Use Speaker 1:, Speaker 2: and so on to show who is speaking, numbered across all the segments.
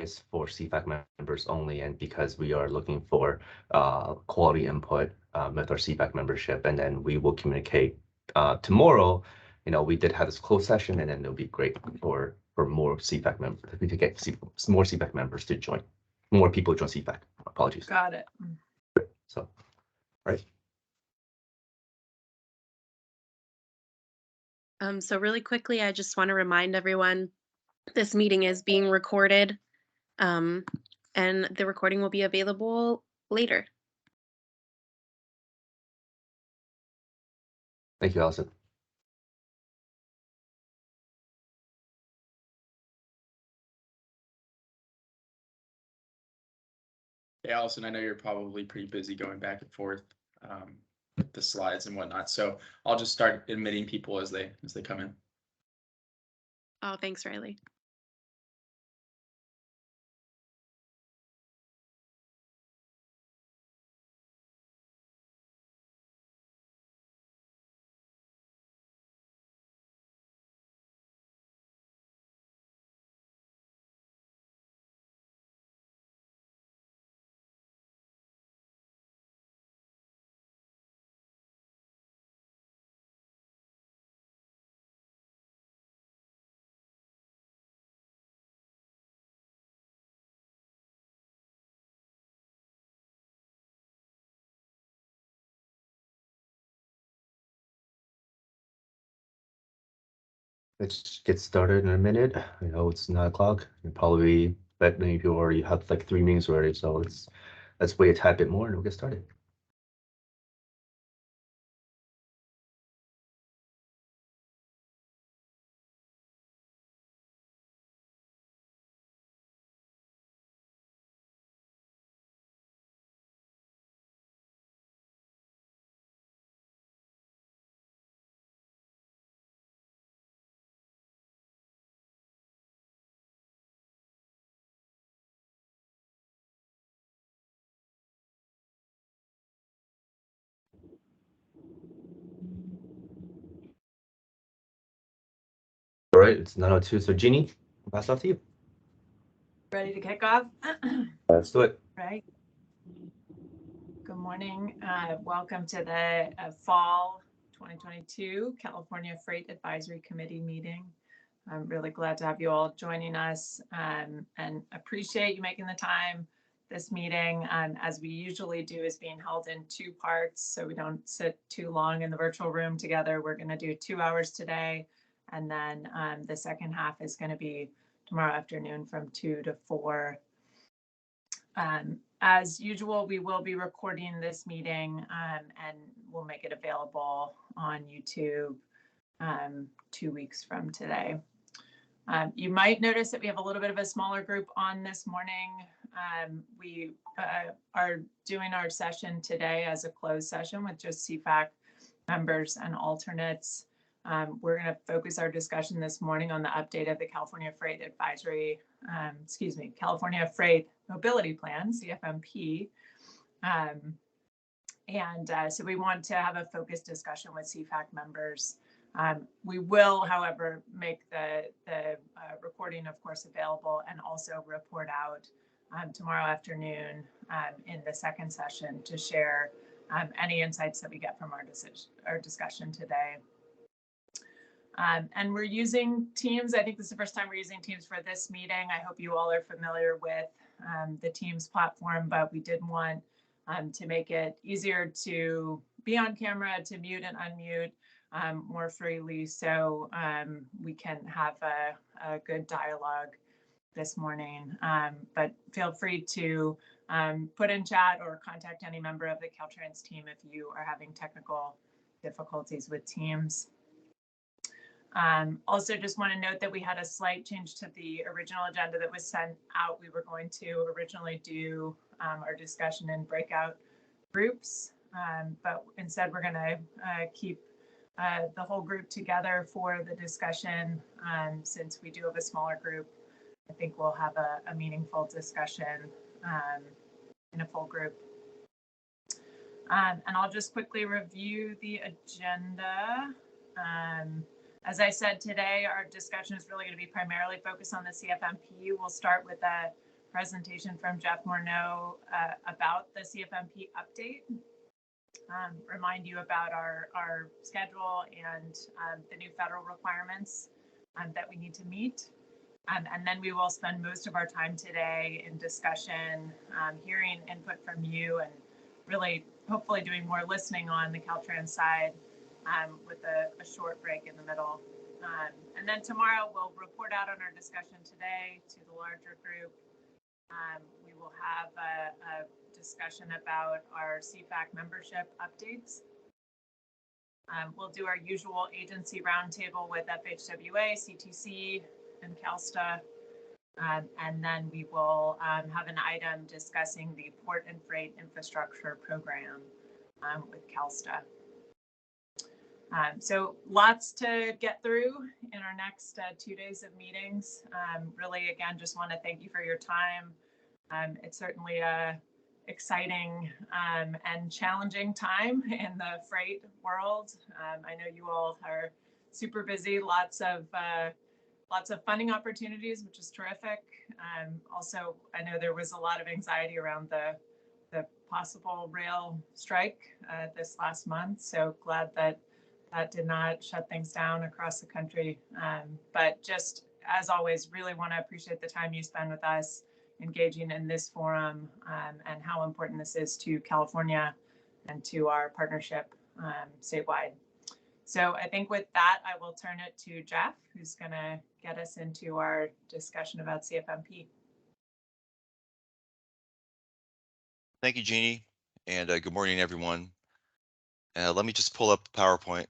Speaker 1: is for CFAC members only, and because we are looking for quality input with our CFAC membership, and then we will communicate tomorrow. We did have this closed session, and then it'll be great for more CFAC members. We could get more CFAC members to join, more people join CFAC. Apologies.
Speaker 2: Got it.
Speaker 1: So, right.
Speaker 3: So really quickly, I just want to remind everyone, this meeting is being recorded, and the recording will be available later.
Speaker 1: Thank you, Allison.
Speaker 4: Hey, Allison, I know you're probably pretty busy going back and forth with the slides and whatnot, so I'll just start admitting people as they come in.
Speaker 3: Oh, thanks, Riley.
Speaker 1: Let's get started in a minute. I know it's 9 o'clock. You probably bet many people already have like 3 meetings already, so let's wait a tad bit more and we'll get started. All right, it's 9:02. So Jeannie, I'll pass it off to you.
Speaker 2: Ready to kick off?
Speaker 1: Let's do it.
Speaker 2: Right. Good morning. Welcome to the fall 2022 California Freight Advisory Committee meeting. I'm really glad to have you all joining us and appreciate you making the time. This meeting, as we usually do, is being held in 2 parts, so we don't sit too long in the virtual room together. We're going to do 2 hours today, and then the second half is going to be tomorrow afternoon from 2 to 4. As usual, we will be recording this meeting and we'll make it available on YouTube 2 weeks from today. You might notice that we have a little bit of a smaller group on this morning. We are doing our session today as a closed session with just CFAC members and alternates. We're going to focus our discussion this morning on the update of the California Freight Advisory, California Freight Mobility Plan, CFMP. So we want to have a focused discussion with CFAC members. We will, however, make the recording, of course, available and also report out tomorrow afternoon in the second session to share any insights that we get from our discussion today. And we're using Teams. I think this is the first time we're using Teams for this meeting. I hope you all are familiar with the Teams platform, but we did want to make it easier to be on camera, to mute and unmute more freely, so we can have a good dialogue this morning. But feel free to put in chat or contact any member of the Caltrans team if you are having technical difficulties with Teams. Also, just want to note that we had a slight change to the original agenda that was sent out. We were going to originally do our discussion in breakout groups, but instead we're going to keep the whole group together for the discussion. Since we do have a smaller group, I think we'll have a meaningful discussion in a full group. And I'll just quickly review the agenda. As I said today, our discussion is really going to be primarily focused on the CFMP. We'll start with a presentation from Jeff Morneau about the CFMP update. Remind you about our schedule and the new federal requirements that we need to meet. And then we will spend most of our time today in discussion, hearing input from you, and really hopefully doing more listening on the Caltrans side with a short break in the middle. And then tomorrow we'll report out on our discussion today to the larger group. We will have a discussion about our CFAC membership updates. We'll do our usual agency roundtable with FHWA, CTC, and CalSTA. And then we will have an item discussing the Port and Freight Infrastructure Program with CalSTA. So lots to get through in our next 2 days of meetings. Really, again, just want to thank you for your time. It's certainly a exciting and challenging time in the freight world. I know you all are super busy, lots of funding opportunities, which is terrific. Also, I know there was a lot of anxiety around the possible rail strike this last month. So glad that did not shut things down across the country. But just as always, really want to appreciate the time you spend with us, engaging in this forum, and how important this is to California and to our partnership statewide. So I think with that, I will turn it to Jeff, who's going to get us into our discussion about CFMP.
Speaker 5: Thank you, Jeannie, and good morning, everyone. Let me just pull up the PowerPoint.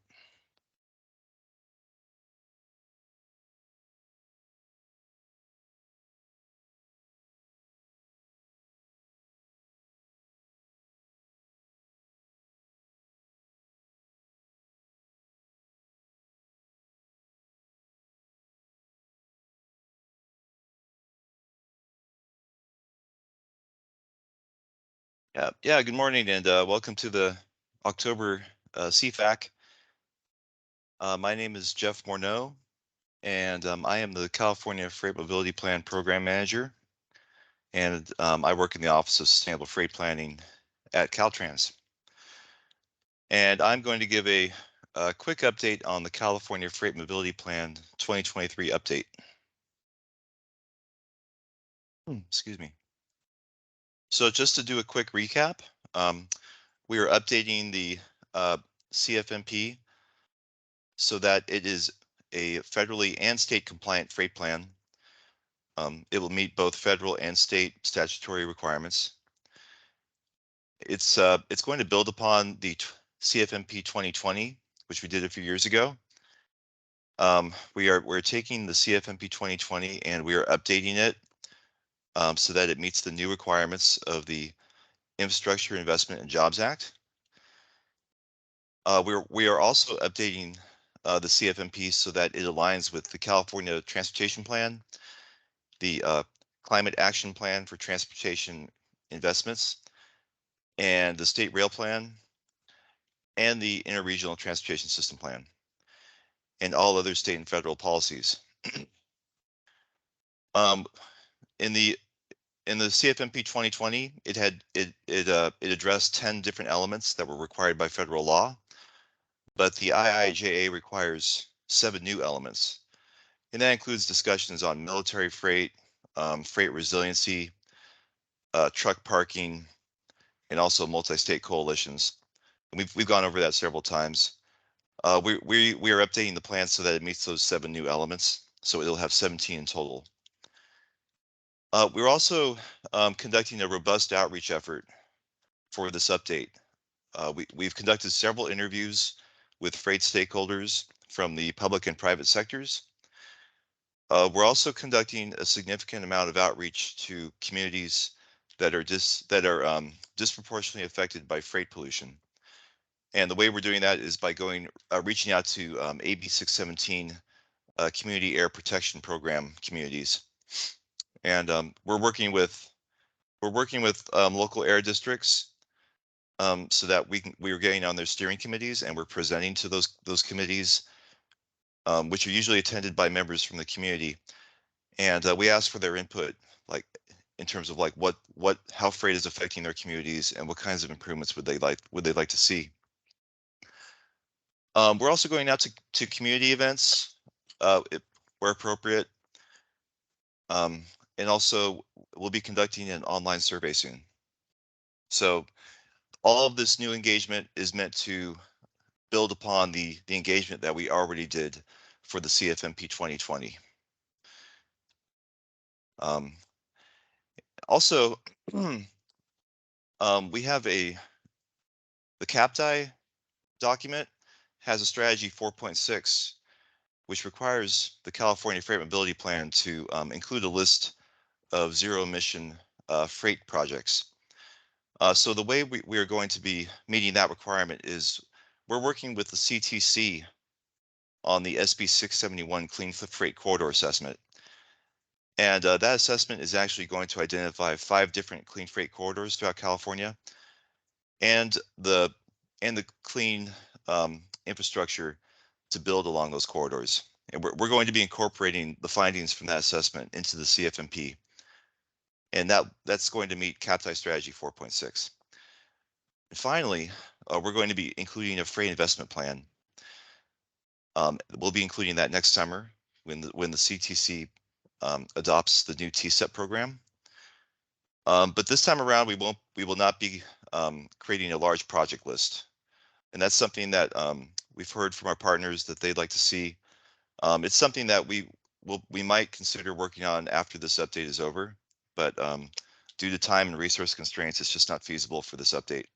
Speaker 5: Yeah, good morning and welcome to the October CFAC. My name is Jeff Morneau, and I am the California Freight Mobility Plan Program Manager, and I work in the Office of Sustainable Freight Planning at Caltrans. And I'm going to give a quick update on the California Freight Mobility Plan 2023 update. Excuse me. So just to do a quick recap, we are updating the CFMP so that it is a federally and state compliant freight plan. It will meet both federal and state statutory requirements. It's going to build upon the CFMP 2020, which we did a few years ago. We're taking the CFMP 2020 and we are updating it so that it meets the new requirements of the Infrastructure Investment and Jobs Act. We are also updating the CFMP so that it aligns with the California Transportation Plan, the Climate Action Plan for Transportation Investments, and the State Rail Plan, and the Interregional Transportation System Plan, and all other state and federal policies. In the CFMP 2020, it addressed 10 different elements that were required by federal law, but the IIJA requires 7 new elements, and that includes discussions on military freight, freight resiliency, truck parking, and also multi-state coalitions. And we've gone over that several times. We are updating the plan so that it meets those 7 new elements, so it'll have 17 in total. We're also conducting a robust outreach effort for this update. We've conducted several interviews with freight stakeholders from the public and private sectors. We're also conducting a significant amount of outreach to communities that are disproportionately affected by freight pollution. And the way we're doing that is by reaching out to AB 617 Community Air Protection Program communities. And we're working with local air districts so that we are getting on their steering committees and we're presenting to those committees, which are usually attended by members from the community. And we ask for their input, like in terms of like how freight is affecting their communities and what kinds of improvements would they like to see. We're also going out to community events where appropriate. And also we'll be conducting an online survey soon. So all of this new engagement is meant to build upon the engagement that we already did for the CFMP 2020. Also, we have the CAPTI document has a strategy 4.6, which requires the California Freight Mobility Plan to include a list of zero emission freight projects. So the way we are going to be meeting that requirement is we're working with the CTC on the SB 671 Clean Freight Corridor Assessment. And that assessment is actually going to identify 5 different clean freight corridors throughout California and the clean infrastructure to build along those corridors. And we're going to be incorporating the findings from that assessment into the CFMP. And that's going to meet CAPTI Strategy 4.6. And finally, we're going to be including a freight investment plan. We'll be including that next summer when the CTC adopts the new TSEP program. But this time around, we will not be creating a large project list. And that's something that we've heard from our partners that they'd like to see. It's something that we might consider working on after this update is over, but due to time and resource constraints, it's just not feasible for this update.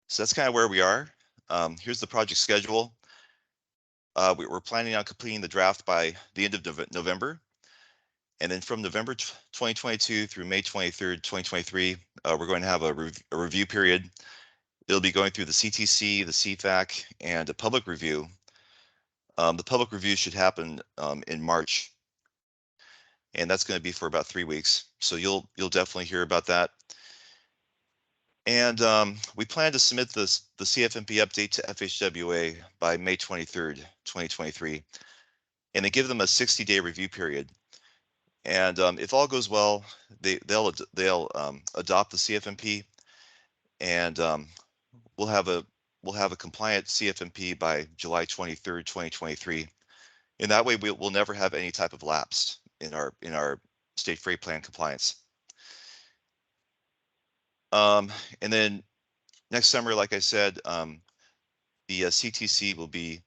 Speaker 5: So that's kind of where we are. Here's the project schedule. We're planning on completing the draft by the end of November. And then from November 2022 through May 23rd, 2023, we're going to have a review period. It'll be going through the CTC, the CFAC, and a public review. The public review should happen in March. And that's going to be for about 3 weeks. So you'll definitely hear about that. And we plan to submit the CFMP update to FHWA by May 23rd, 2023, and then give them a 60-day review period. And if all goes well, they'll adopt the CFMP, and we'll have a compliant CFMP by July 23rd, 2023. And that way we'll never have any type of lapse in our state freight plan compliance. And then next summer, like I said, the CTC will be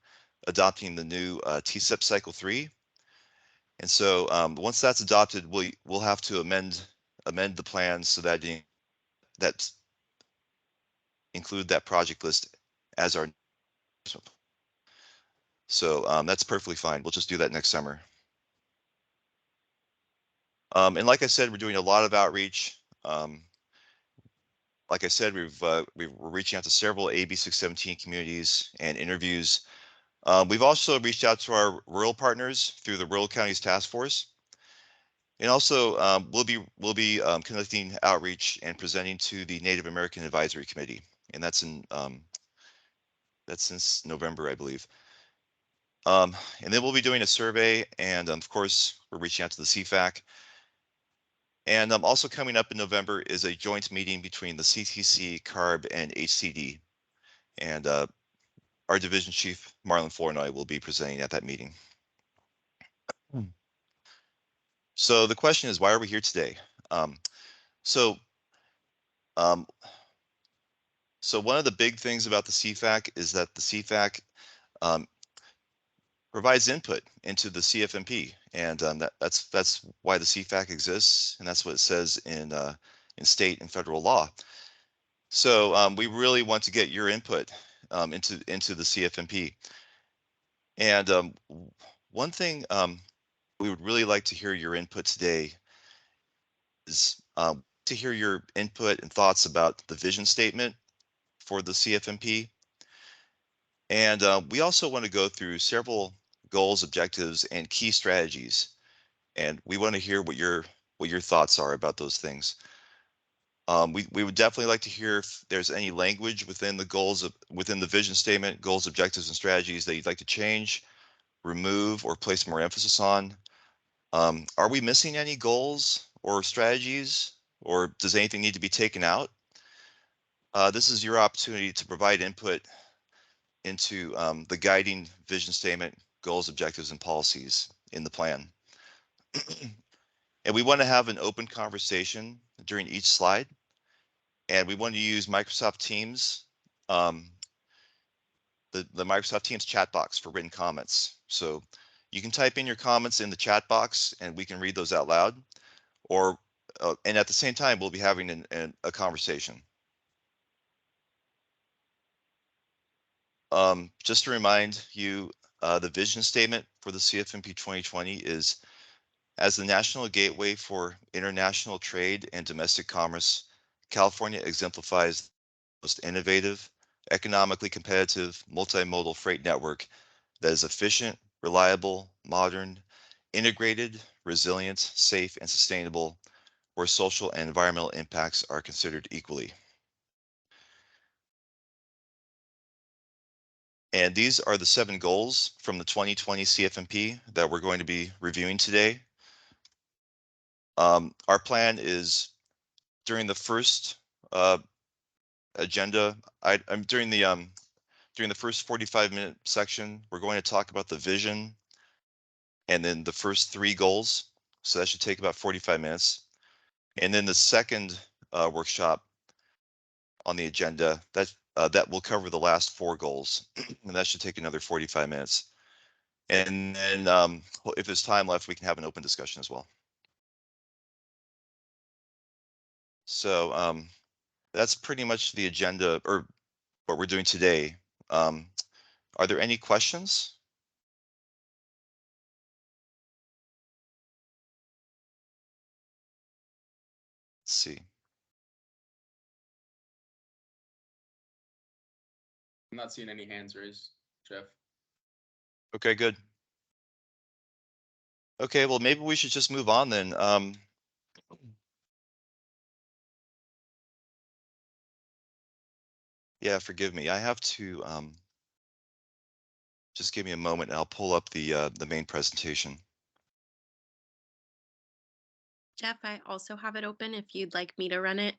Speaker 5: adopting the new TSEP Cycle 3. And so once that's adopted, we'll have to amend the plan so that include that project list as our. So that's perfectly fine. We'll just do that next summer. And like I said, we're doing a lot of outreach. Like I said, we're reaching out to several AB 617 communities and interviews. We've also reached out to our rural partners through the Rural Counties Task Force. And also we'll be conducting outreach and presenting to the Native American Advisory Committee. And that's since November, I believe. And then we'll be doing a survey, and of course, we're reaching out to the CFAC. And also coming up in November is a joint meeting between the CTC, CARB, and HCD. And our division chief, Marlon Flournoy, will be presenting at that meeting. So the question is, why are we here today? So one of the big things about the CFAC is that the CFAC provides input into the CFMP, and that's why the CFAC exists, and that's what it says in state and federal law. So we really want to get your input into the CFMP. And one thing we would really like to hear your input today is to hear your input and thoughts about the vision statement for the CFMP. And we also want to go through several goals, objectives, and key strategies. And we want to hear what your thoughts are about those things. We would definitely like to hear if there's any language within the within the vision statement, goals, objectives, and strategies that you'd like to change, remove, or place more emphasis on. Are we missing any goals or strategies, or does anything need to be taken out? This is your opportunity to provide input into the guiding vision statement, goals, objectives, and policies in the plan. And we want to have an open conversation during each slide. And we want to use Microsoft Teams, the Microsoft Teams chat box for written comments. So you can type in your comments in the chat box and we can read those out loud. Or, and at the same time, we'll be having a conversation. Just to remind you, the vision statement for the CFMP 2020 is, as the national gateway for international trade and domestic commerce, California exemplifies the most innovative, economically competitive, multimodal freight network that is efficient, reliable, modern, integrated, resilient, safe, and sustainable, where social and environmental impacts are considered equally. And these are the 7 goals from the 2020 CFMP that we're going to be reviewing today. Our plan is during the first agenda, during the first 45-minute section, we're going to talk about the vision and then the first 3 goals. So that should take about 45 minutes. And then the second workshop on the agenda, that will cover the last 4 goals, and that should take another 45 minutes. And then if there's time left, we can have an open discussion as well. So that's pretty much the agenda, or what we're doing today. Are there any questions? Let's see.
Speaker 4: I'm not seeing any hands raised, Jeff.
Speaker 5: Okay, good. Okay, well, maybe we should just move on then. Yeah, forgive me. I have to just give me a moment and I'll pull up the main presentation.
Speaker 3: Jeff, I also have it open if you'd like me to run it,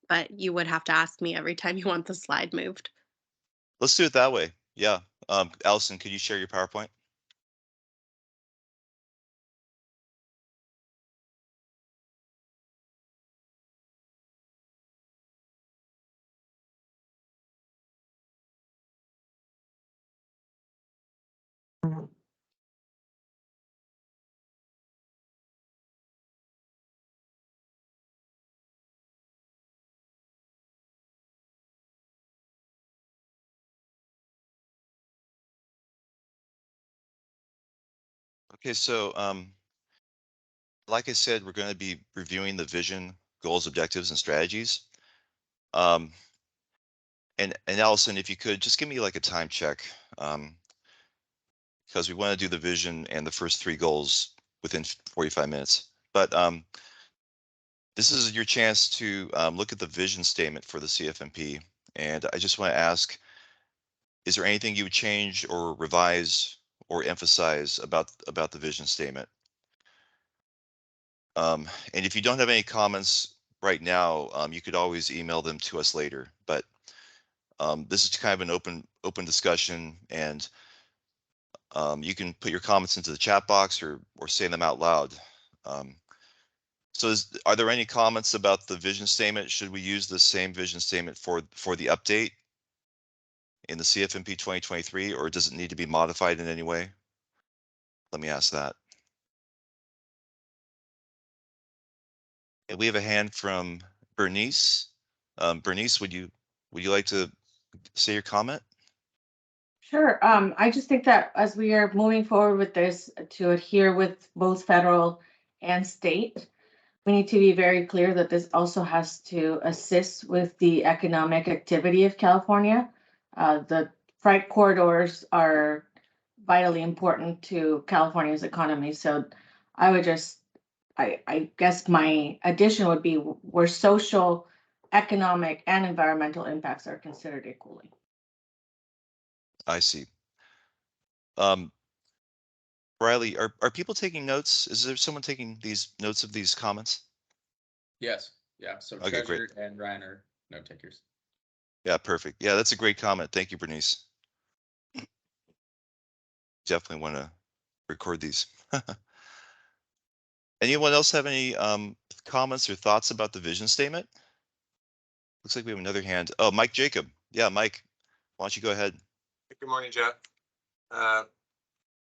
Speaker 3: but you would have to ask me every time you want the slide moved.
Speaker 5: Let's do it that way. Yeah. Allison, could you share your PowerPoint? Okay, so like I said, we're going to be reviewing the vision, goals, objectives, and strategies. And Allison, if you could just give me like a time check, because we want to do the vision and the first 3 goals within 45 minutes. But this is your chance to look at the vision statement for the CFMP. And I just want to ask, is there anything you would change or revise or emphasize about the vision statement? And if you don't have any comments right now, you could always email them to us later. But this is kind of an open discussion, and you can put your comments into the chat box or say them out loud. So are there any comments about the vision statement? Should we use the same vision statement for the update in the CFMP 2023, or does it need to be modified in any way? Let me ask that. And we have a hand from Bernice. Bernice, would you like to say your comment?
Speaker 6: Sure. I just think that as we are moving forward with this to adhere with both federal and state, we need to be very clear that this also has to assist with the economic activity of California. The freight corridors are vitally important to California's economy. So I would just, I guess my addition would be where social, economic, and environmental impacts are considered equally.
Speaker 5: I see. Riley, are people taking notes? Is there someone taking these notes of these comments?
Speaker 4: Yes, yeah, so
Speaker 5: Okay, great.
Speaker 4: Treasurer and Ryan are note takers.
Speaker 5: Yeah, perfect. Yeah, that's a great comment. Thank you, Bernice. Definitely want to record these. Anyone else have any comments or thoughts about the vision statement? Looks like we have another hand. Oh, Mike Jacob. Yeah, Mike, why don't you go ahead?
Speaker 7: Good morning, Jeff.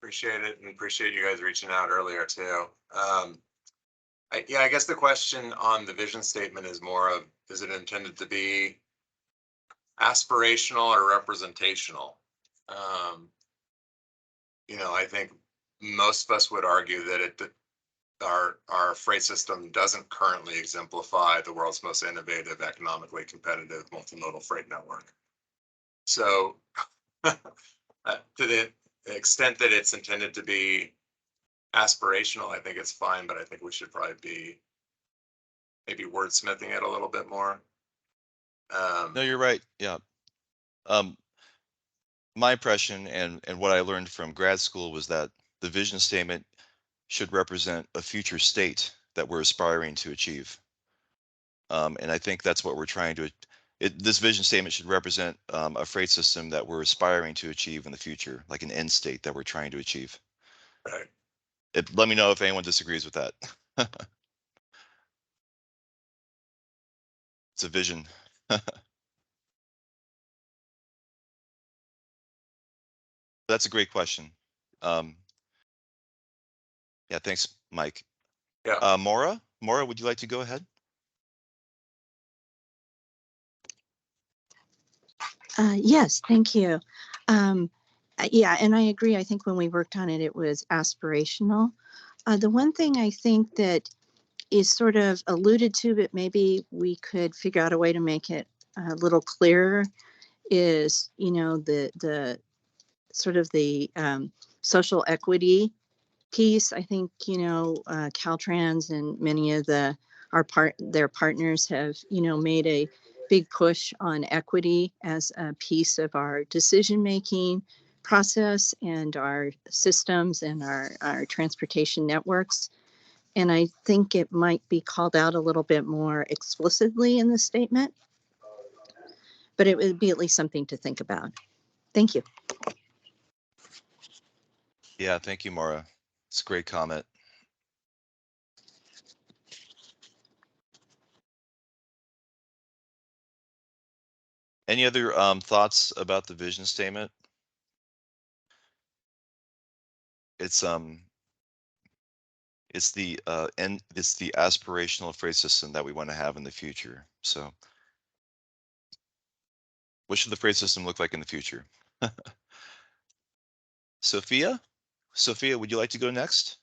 Speaker 7: Appreciate it and appreciate you guys reaching out earlier too. I guess the question on the vision statement is more of, is it intended to be aspirational or representational? I think most of us would argue that our freight system doesn't currently exemplify the world's most innovative, economically competitive multimodal freight network. So to the extent that it's intended to be aspirational, I think it's fine, but I think we should probably be maybe wordsmithing it a little bit more.
Speaker 5: No, you're right. Yeah. My impression and what I learned from grad school was that the vision statement should represent a future state that we're aspiring to achieve. And I think that's what we're trying to, this vision statement should represent a freight system that we're aspiring to achieve in the future, like an end state that we're trying to achieve.
Speaker 7: Right.
Speaker 5: Let me know if anyone disagrees with that. It's a vision. That's a great question. Yeah, thanks, Mike.
Speaker 7: Yeah.
Speaker 5: Maura, would you like to go ahead?
Speaker 8: Yes, thank you. Yeah, and I agree. I think when we worked on it, it was aspirational. The one thing I think that is sort of alluded to, but maybe we could figure out a way to make it a little clearer, is, the sort of the social equity piece. I think, Caltrans and many of their partners have, made a big push on equity as a piece of our decision making process and our systems and our transportation networks. And I think it might be called out a little bit more explicitly in the statement, but it would be at least something to think about. Thank you.
Speaker 5: Yeah, thank you, Maura. It's a great comment. Any other thoughts about the vision statement? It's the it's the aspirational freight system that we want to have in the future. So what should the freight system look like in the future? Sophia, would you like to go next?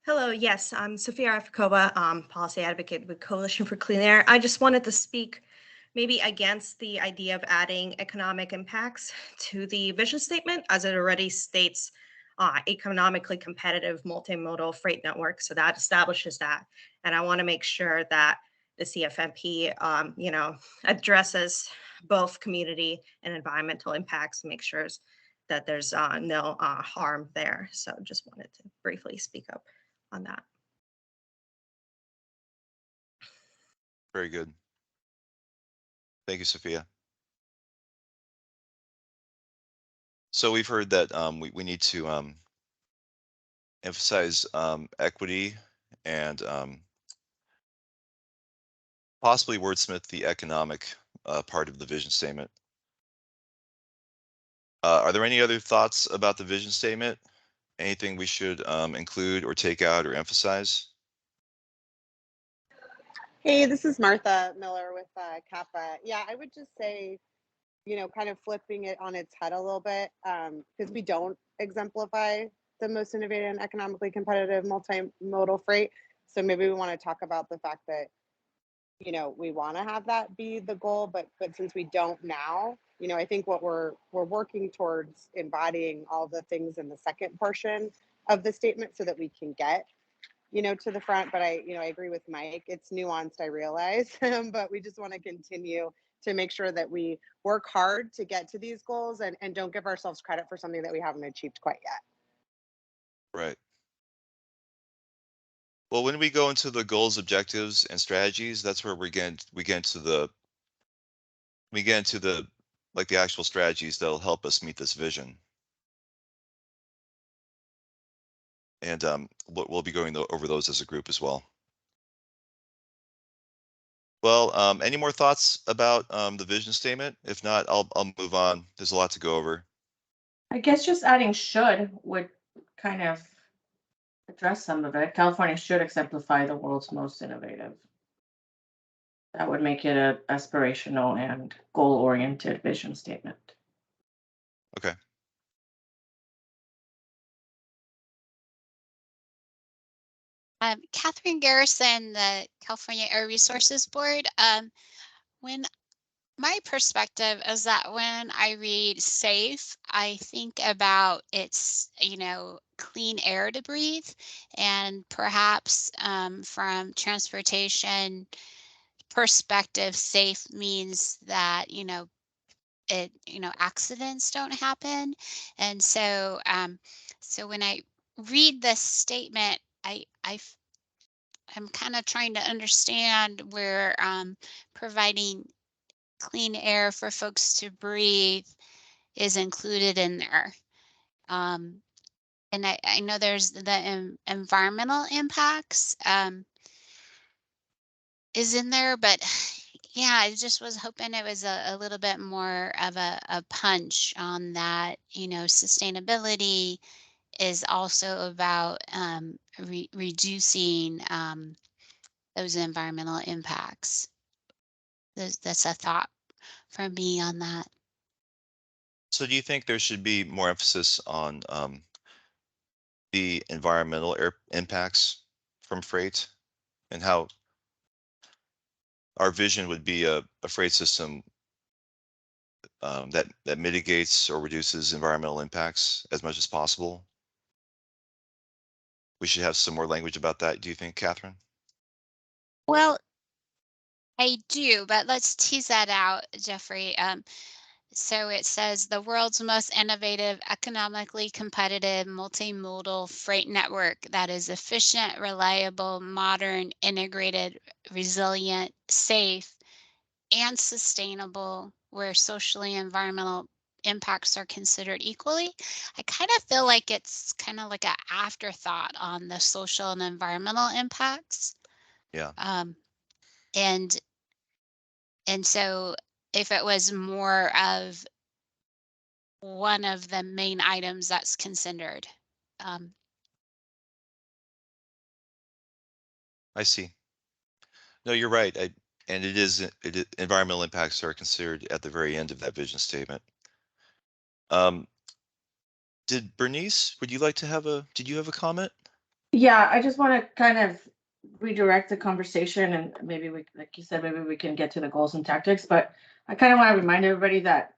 Speaker 9: Hello, yes, I'm Sophia Rafikova, policy advocate with Coalition for Clean Air. I just wanted to speak maybe against the idea of adding economic impacts to the vision statement, as it already states economically competitive multimodal freight network. So that establishes that. And I want to make sure that the CFMP, addresses both community and environmental impacts, make sure that there's no harm there. So just wanted to briefly speak up on that.
Speaker 5: Very good. Thank you, Sophia. So we've heard that we need to emphasize equity and possibly wordsmith the economic part of the vision statement. Are there any other thoughts about the vision statement? Anything we should include or take out or emphasize?
Speaker 10: Hey, this is Martha Miller with CAPA. Yeah, I would just say, kind of flipping it on its head a little bit, because we don't exemplify the most innovative and economically competitive multimodal freight. So maybe we want to talk about the fact that, we want to have that be the goal, but since we don't now, I think what we're working towards embodying all the things in the second portion of the statement so that we can get to the front. But I agree with Mike. It's nuanced, I realize, but we just want to continue to make sure that we work hard to get to these goals and don't give ourselves credit for something that we haven't achieved quite yet.
Speaker 5: Right. Well, when we go into the goals, objectives, and strategies, that's where we get into the like the actual strategies that'll help us meet this vision. And we'll be going over those as a group as well. Well, any more thoughts about the vision statement? If not, I'll move on. There's a lot to go over.
Speaker 6: I guess just adding should would kind of address some of it. California should exemplify the world's most innovative. That would make it a aspirational and goal-oriented vision statement.
Speaker 5: Okay.
Speaker 11: Catherine Garrison, the California Air Resources Board. When my perspective is that when I read safe, I think about it's, clean air to breathe, and perhaps from transportation perspective, safe means that, accidents don't happen. And so, so when I read this statement, I'm kind of trying to understand where providing clean air for folks to breathe is included in there. And I know there's the environmental impacts is in there, but yeah, I just was hoping it was a little bit more of a punch on that. Sustainability is also about reducing those environmental impacts. That's a thought from me on that.
Speaker 5: So do you think there should be more emphasis on the environmental impacts from freight, and how our vision would be a freight system that mitigates or reduces environmental impacts as much as possible? We should have some more language about that, do you think, Catherine?
Speaker 11: Well, I do, but let's tease that out, Jeffrey. So it says the world's most innovative, economically competitive, multimodal freight network that is efficient, reliable, modern, integrated, resilient, safe, and sustainable, where socially and environmental impacts are considered equally. I kind of feel like it's kind of like an afterthought on the social and environmental impacts.
Speaker 5: Yeah.
Speaker 11: And so if it was more of one of the main items that's considered.
Speaker 5: I see. No, you're right. And environmental impacts are considered at the very end of that vision statement. Did Bernice, did you have a comment?
Speaker 6: Yeah, I just want to kind of redirect the conversation, and maybe like you said, maybe we can get to the goals and tactics, but I kind of want to remind everybody that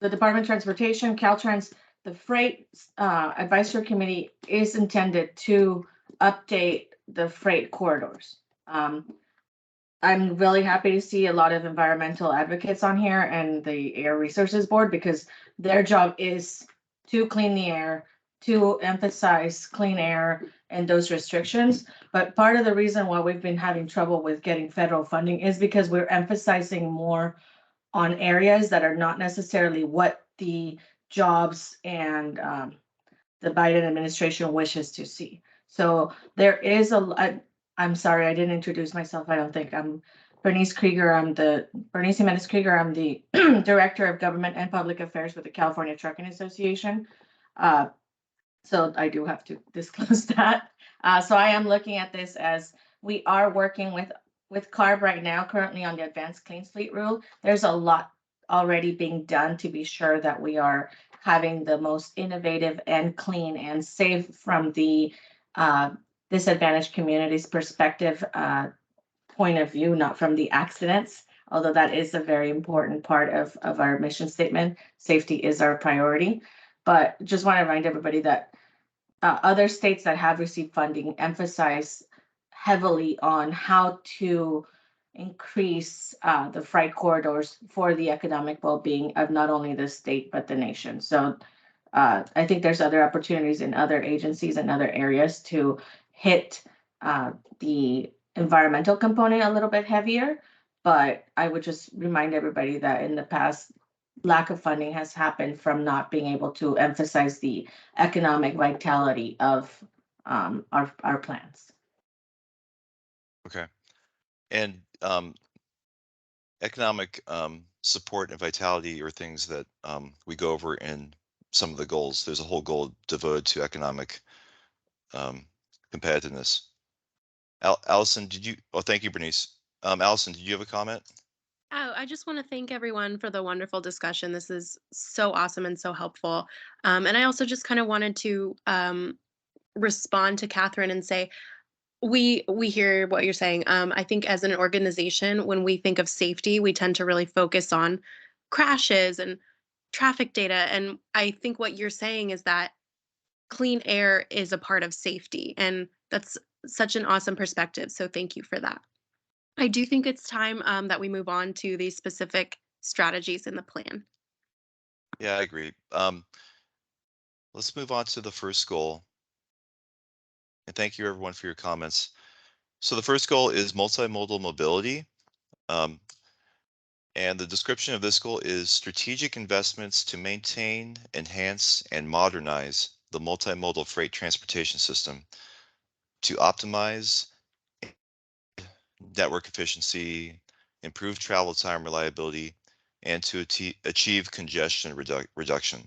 Speaker 6: the Department of Transportation, Caltrans, the Freight Advisory Committee is intended to update the freight corridors. I'm really happy to see a lot of environmental advocates on here and the Air Resources Board, because their job is to clean the air, to emphasize clean air and those restrictions. But part of the reason why we've been having trouble with getting federal funding is because we're emphasizing more on areas that are not necessarily what the jobs and the Biden administration wishes to see. So there is I'm sorry, I didn't introduce myself. I don't think. I'm Bernice Krieger. Bernice Jimenez Krieger. I'm the Director of Government and Public Affairs with the California Trucking Association. So I do have to disclose that. So I am looking at this as we are working with CARB right now, currently on the Advanced Clean Fleet Rule. There's a lot already being done to be sure that we are having the most innovative and clean and safe from the disadvantaged communities perspective point of view, not from the accidents, although that is a very important part of our mission statement. Safety is our priority. But just want to remind everybody that other states that have received funding emphasize heavily on how to increase the freight corridors for the economic well-being of not only the state, but the nation. So I think there's other opportunities in other agencies and other areas to hit the environmental component a little bit heavier. But I would just remind everybody that in the past, lack of funding has happened from not being able to emphasize the economic vitality of our plans.
Speaker 5: Okay. And economic support and vitality are things that we go over in some of the goals. There's a whole goal devoted to economic competitiveness. Allison, did you? Oh, thank you, Bernice. Allison, did you have a comment?
Speaker 3: Oh, I just want to thank everyone for the wonderful discussion. This is so awesome and so helpful. And I also just kind of wanted to respond to Catherine and say, we hear what you're saying. I think as an organization, when we think of safety, we tend to really focus on crashes and traffic data. And I think what you're saying is that clean air is a part of safety. And that's such an awesome perspective. So thank you for that. I do think it's time that we move on to the specific strategies in the plan.
Speaker 5: Yeah, I agree. Let's move on to the first goal. And thank you everyone for your comments. So the first goal is multimodal mobility. And the description of this goal is strategic investments to maintain, enhance, and modernize the multimodal freight transportation system to optimize network efficiency, improve travel time reliability, and to achieve congestion reduction.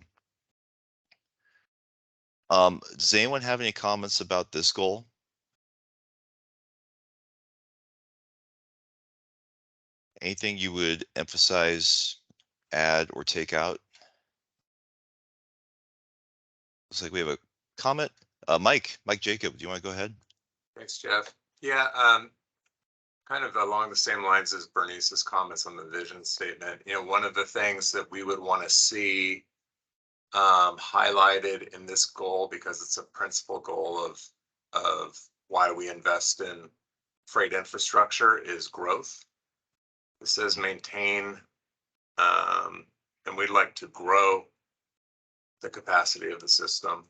Speaker 5: Does anyone have any comments about this goal? Anything you would emphasize, add, or take out? Looks like we have a comment. Mike Jacob, do you want to go ahead?
Speaker 7: Thanks, Jeff. Yeah, kind of along the same lines as Bernice's comments on the vision statement. You know, one of the things that we would want to see highlighted in this goal, because it's a principal goal of why we invest in freight infrastructure, is growth. It says maintain, and we'd like to grow the capacity of the system.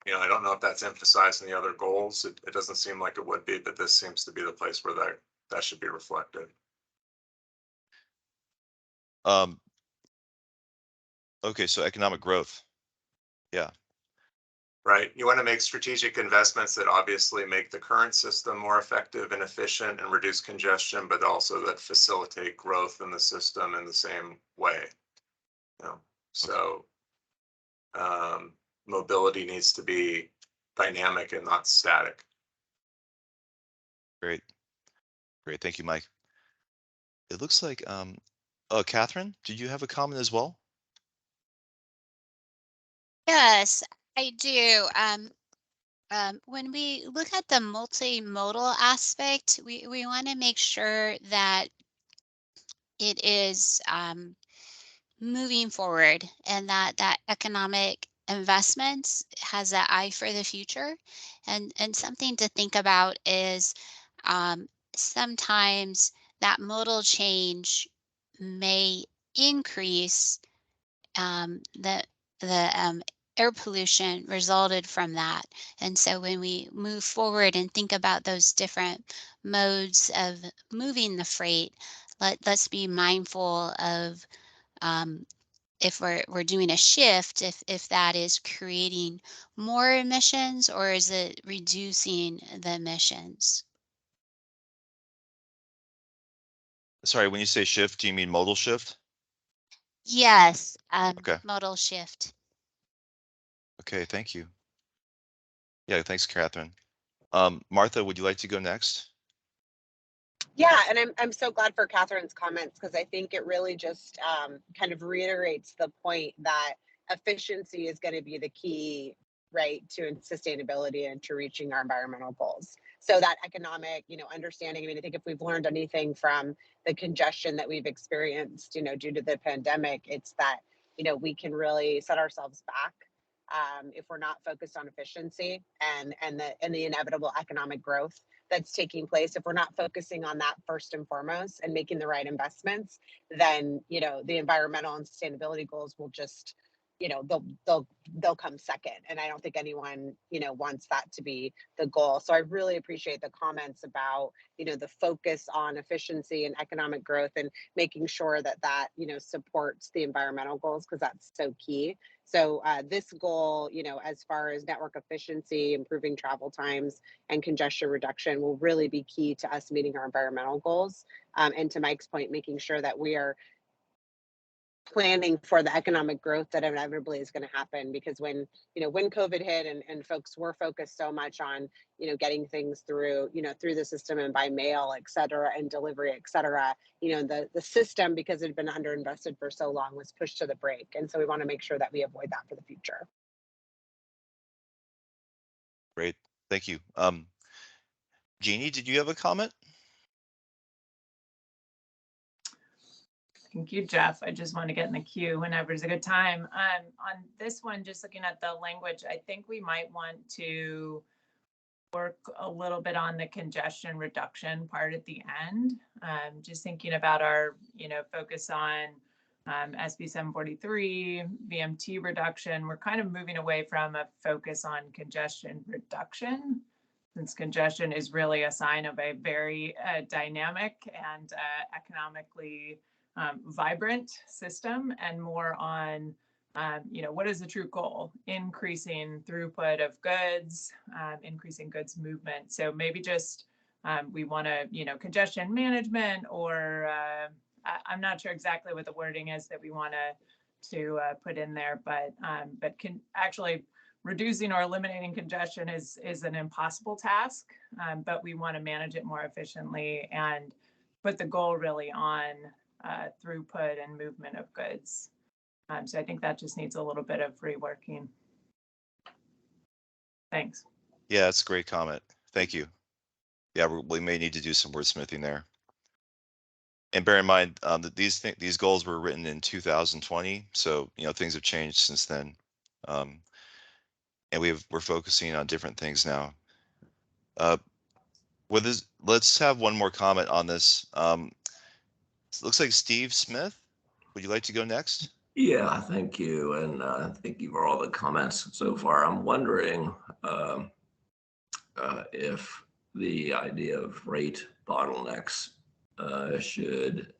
Speaker 7: You know, I don't know if that's emphasized in the other goals. It doesn't seem like it would be, but this seems to be the place where that should be reflected.
Speaker 5: Okay, so economic growth. Yeah.
Speaker 7: Right. You want to make strategic investments that obviously make the current system more effective and efficient and reduce congestion, but also that facilitate growth in the system in the same way. You know, so mobility needs to be dynamic and not static.
Speaker 5: Great. Thank you, Mike. It looks like, Catherine, did you have a comment as well?
Speaker 11: Yes, I do. When we look at the multimodal aspect, we want to make sure that it is moving forward and that economic investments has that eye for the future. And something to think about is sometimes that modal change may increase the air pollution resulted from that. And so when we move forward and think about those different modes of moving the freight, let's be mindful of if we're doing a shift, if that is creating more emissions or is it reducing the emissions?
Speaker 5: Sorry, when you say shift, do you mean modal shift?
Speaker 11: Yes,
Speaker 5: Okay.
Speaker 11: modal shift.
Speaker 5: Okay, thank you. Yeah, thanks, Catherine. Martha, would you like to go next?
Speaker 10: Yeah, and I'm so glad for Catherine's comments, because I think it really just kind of reiterates the point that efficiency is going to be the key, right, to sustainability and to reaching our environmental goals. So that economic, understanding. I mean, I think if we've learned anything from the congestion that we've experienced, due to the pandemic, it's that we can really set ourselves back if we're not focused on efficiency and the inevitable economic growth that's taking place. If we're not focusing on that first and foremost and making the right investments, then the environmental and sustainability goals will just you know, they'll come second. And I don't think anyone, you know, wants that to be the goal. So I really appreciate the comments about, you know, the focus on efficiency and economic growth and making sure that that, you know, supports the environmental goals, because that's so key. So this goal, you know, as far as network efficiency, improving travel times and congestion reduction will really be key to us meeting our environmental goals. And to Mike's point, making sure that we are planning for the economic growth that inevitably is going to happen, because when, you know, when COVID hit and folks were focused so much on, you know, getting things through, you know, through the system and by mail, et cetera, and delivery, et cetera, you know, the system, because it had been underinvested for so long, was pushed to the brake. And so we want to make sure that we avoid that for the future.
Speaker 5: Great, thank you. Jeannie, did you have a comment?
Speaker 2: Thank you, Jeff. I just want to get in the queue whenever is a good time. On this one, just looking at the language, I think we might want to work a little bit on the congestion reduction part at the end. Just thinking about our, you know, focus on SB 743, VMT reduction. We're kind of moving away from a focus on congestion reduction, since congestion is really a sign of a very dynamic and economically vibrant system, and more on, you know, what is the true goal? Increasing throughput of goods, increasing goods movement. So maybe just we want to, you know, congestion management, or I'm not sure exactly what the wording is that we want to put in there, but can actually reducing or eliminating congestion is an impossible task, but we want to manage it more efficiently and put the goal really on throughput and movement of goods. So I think that just needs a little bit of reworking. Thanks.
Speaker 5: Yeah, that's a great comment. Thank you. Yeah, we may need to do some wordsmithing there. And bear in mind that these goals were written in 2020, so you know things have changed since then, and we're focusing on different things now. Let's have one more comment on this. It looks like Steve Smith. Would you like to go next?
Speaker 12: Yeah, thank you. And thank you for all the comments so far. I'm wondering if the idea of rate bottlenecks should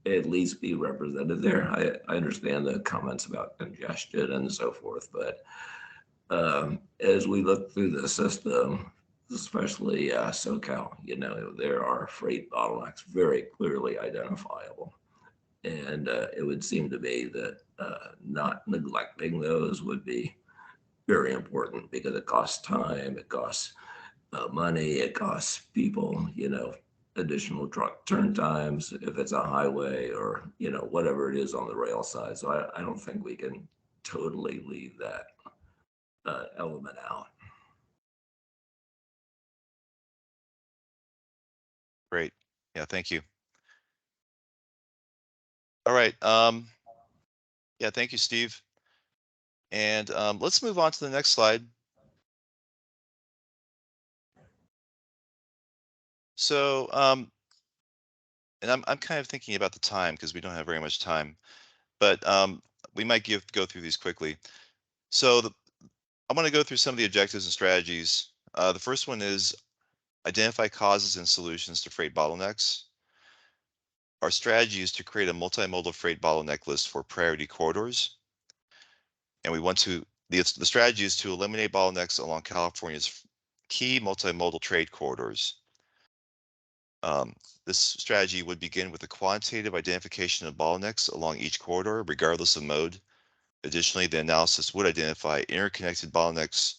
Speaker 12: at least be represented there. I understand the comments about congestion and so forth, but as we look through the system, especially SoCal, you know, there are freight bottlenecks very clearly identifiable. And it would seem to me that not neglecting those would be very important, because it costs time, it costs money, it costs people, you know, additional truck turn times if it's a highway, or, you know, whatever it is on the rail side. So I don't think we can totally leave that element out.
Speaker 5: Great. Yeah, thank you. All right. Yeah, thank you, Steve. And let's move on to the next slide. So, and I'm kind of thinking about the time, because we don't have very much time, but we might go through these quickly. So I want to go through some of the objectives and strategies. The first one is identify causes and solutions to freight bottlenecks. Our strategy is to create a multimodal freight bottleneck list for priority corridors. And we want to, the strategy is to eliminate bottlenecks along California's key multimodal trade corridors. This strategy would begin with a quantitative identification of bottlenecks along each corridor, regardless of mode. Additionally, the analysis would identify interconnected bottlenecks,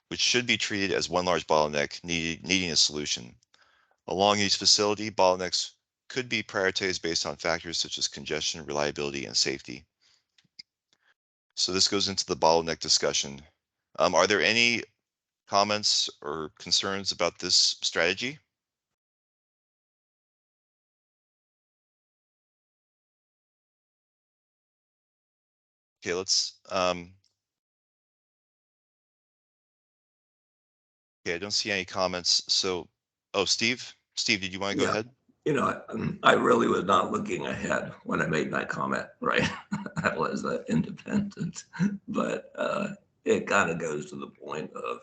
Speaker 5: which should be treated as one large bottleneck needing a solution. Along each facility, bottlenecks could be prioritized based on factors such as congestion, reliability, and safety. So this goes into the bottleneck discussion. Are there any comments or concerns about this strategy? Okay, let's, okay, I don't see any comments. So, oh, Steve, did you want to go ahead?
Speaker 12: I really was not looking ahead when I made my comment, right? I was independent, but it kind of goes to the point of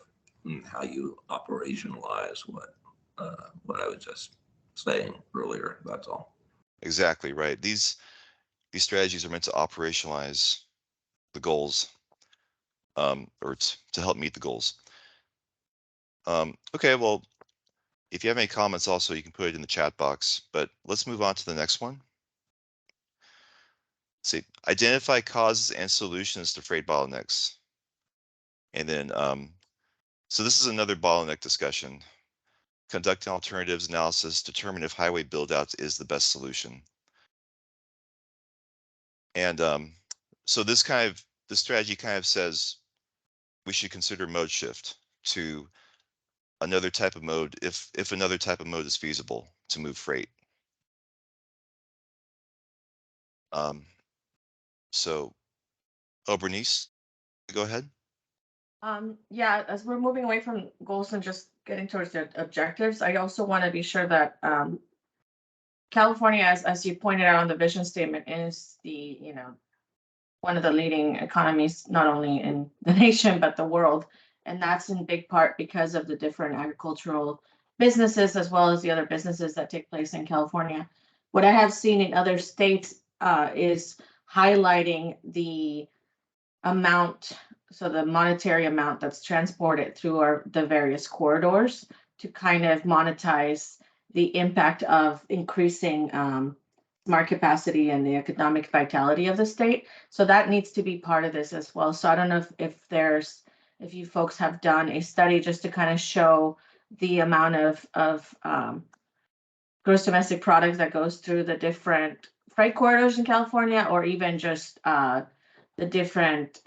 Speaker 12: how you operationalize what I was just saying earlier. That's all.
Speaker 5: Exactly right. These strategies are meant to operationalize the goals, or to help meet the goals. Okay, well, if you have any comments also, you can put it in the chat box, but let's move on to the next one. See, identify causes and solutions to freight bottlenecks. And then, so this is another bottleneck discussion. Conducting alternatives analysis, determine if highway build-out is the best solution. And so this strategy kind of says we should consider mode shift to another type of mode if another type of mode is feasible to move freight. So, Bernice, go ahead.
Speaker 6: Yeah, as we're moving away from goals and just getting towards the objectives, I also want to be sure that California, as you pointed out on the vision statement, is the, one of the leading economies, not only in the nation, but the world. And that's in big part because of the different agricultural businesses, as well as the other businesses that take place in California. What I have seen in other states is highlighting the amount, so the monetary amount that's transported through the various corridors to kind of monetize the impact of increasing smart capacity and the economic vitality of the state. So that needs to be part of this as well. So I don't know if you folks have done a study just to kind of show the amount of gross domestic product that goes through the different freight corridors in California, or even just the different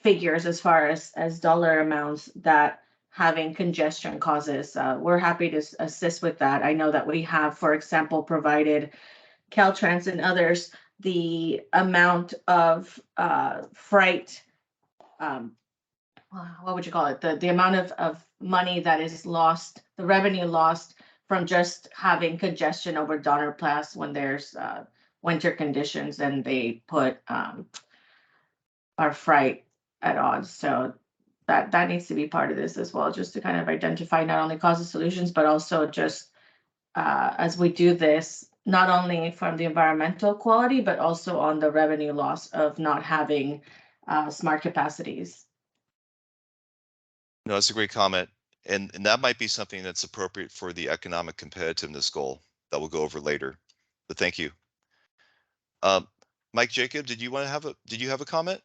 Speaker 6: figures as far as dollar amounts that having congestion causes. We're happy to assist with that. I know that we have, for example, provided Caltrans and others the amount of freight, what would you call it? The amount of money that is lost, the revenue lost from just having congestion over Donner Pass when there's winter conditions and they put our freight at odds. So that needs to be part of this as well, just to kind of identify not only causes, solutions, but also just as we do this, not only from the environmental quality, but also on the revenue loss of not having smart capacities.
Speaker 5: No, that's a great comment. And that might be something that's appropriate for the economic competitiveness goal that we'll go over later. But thank you. Mike Jacob, did you have a comment?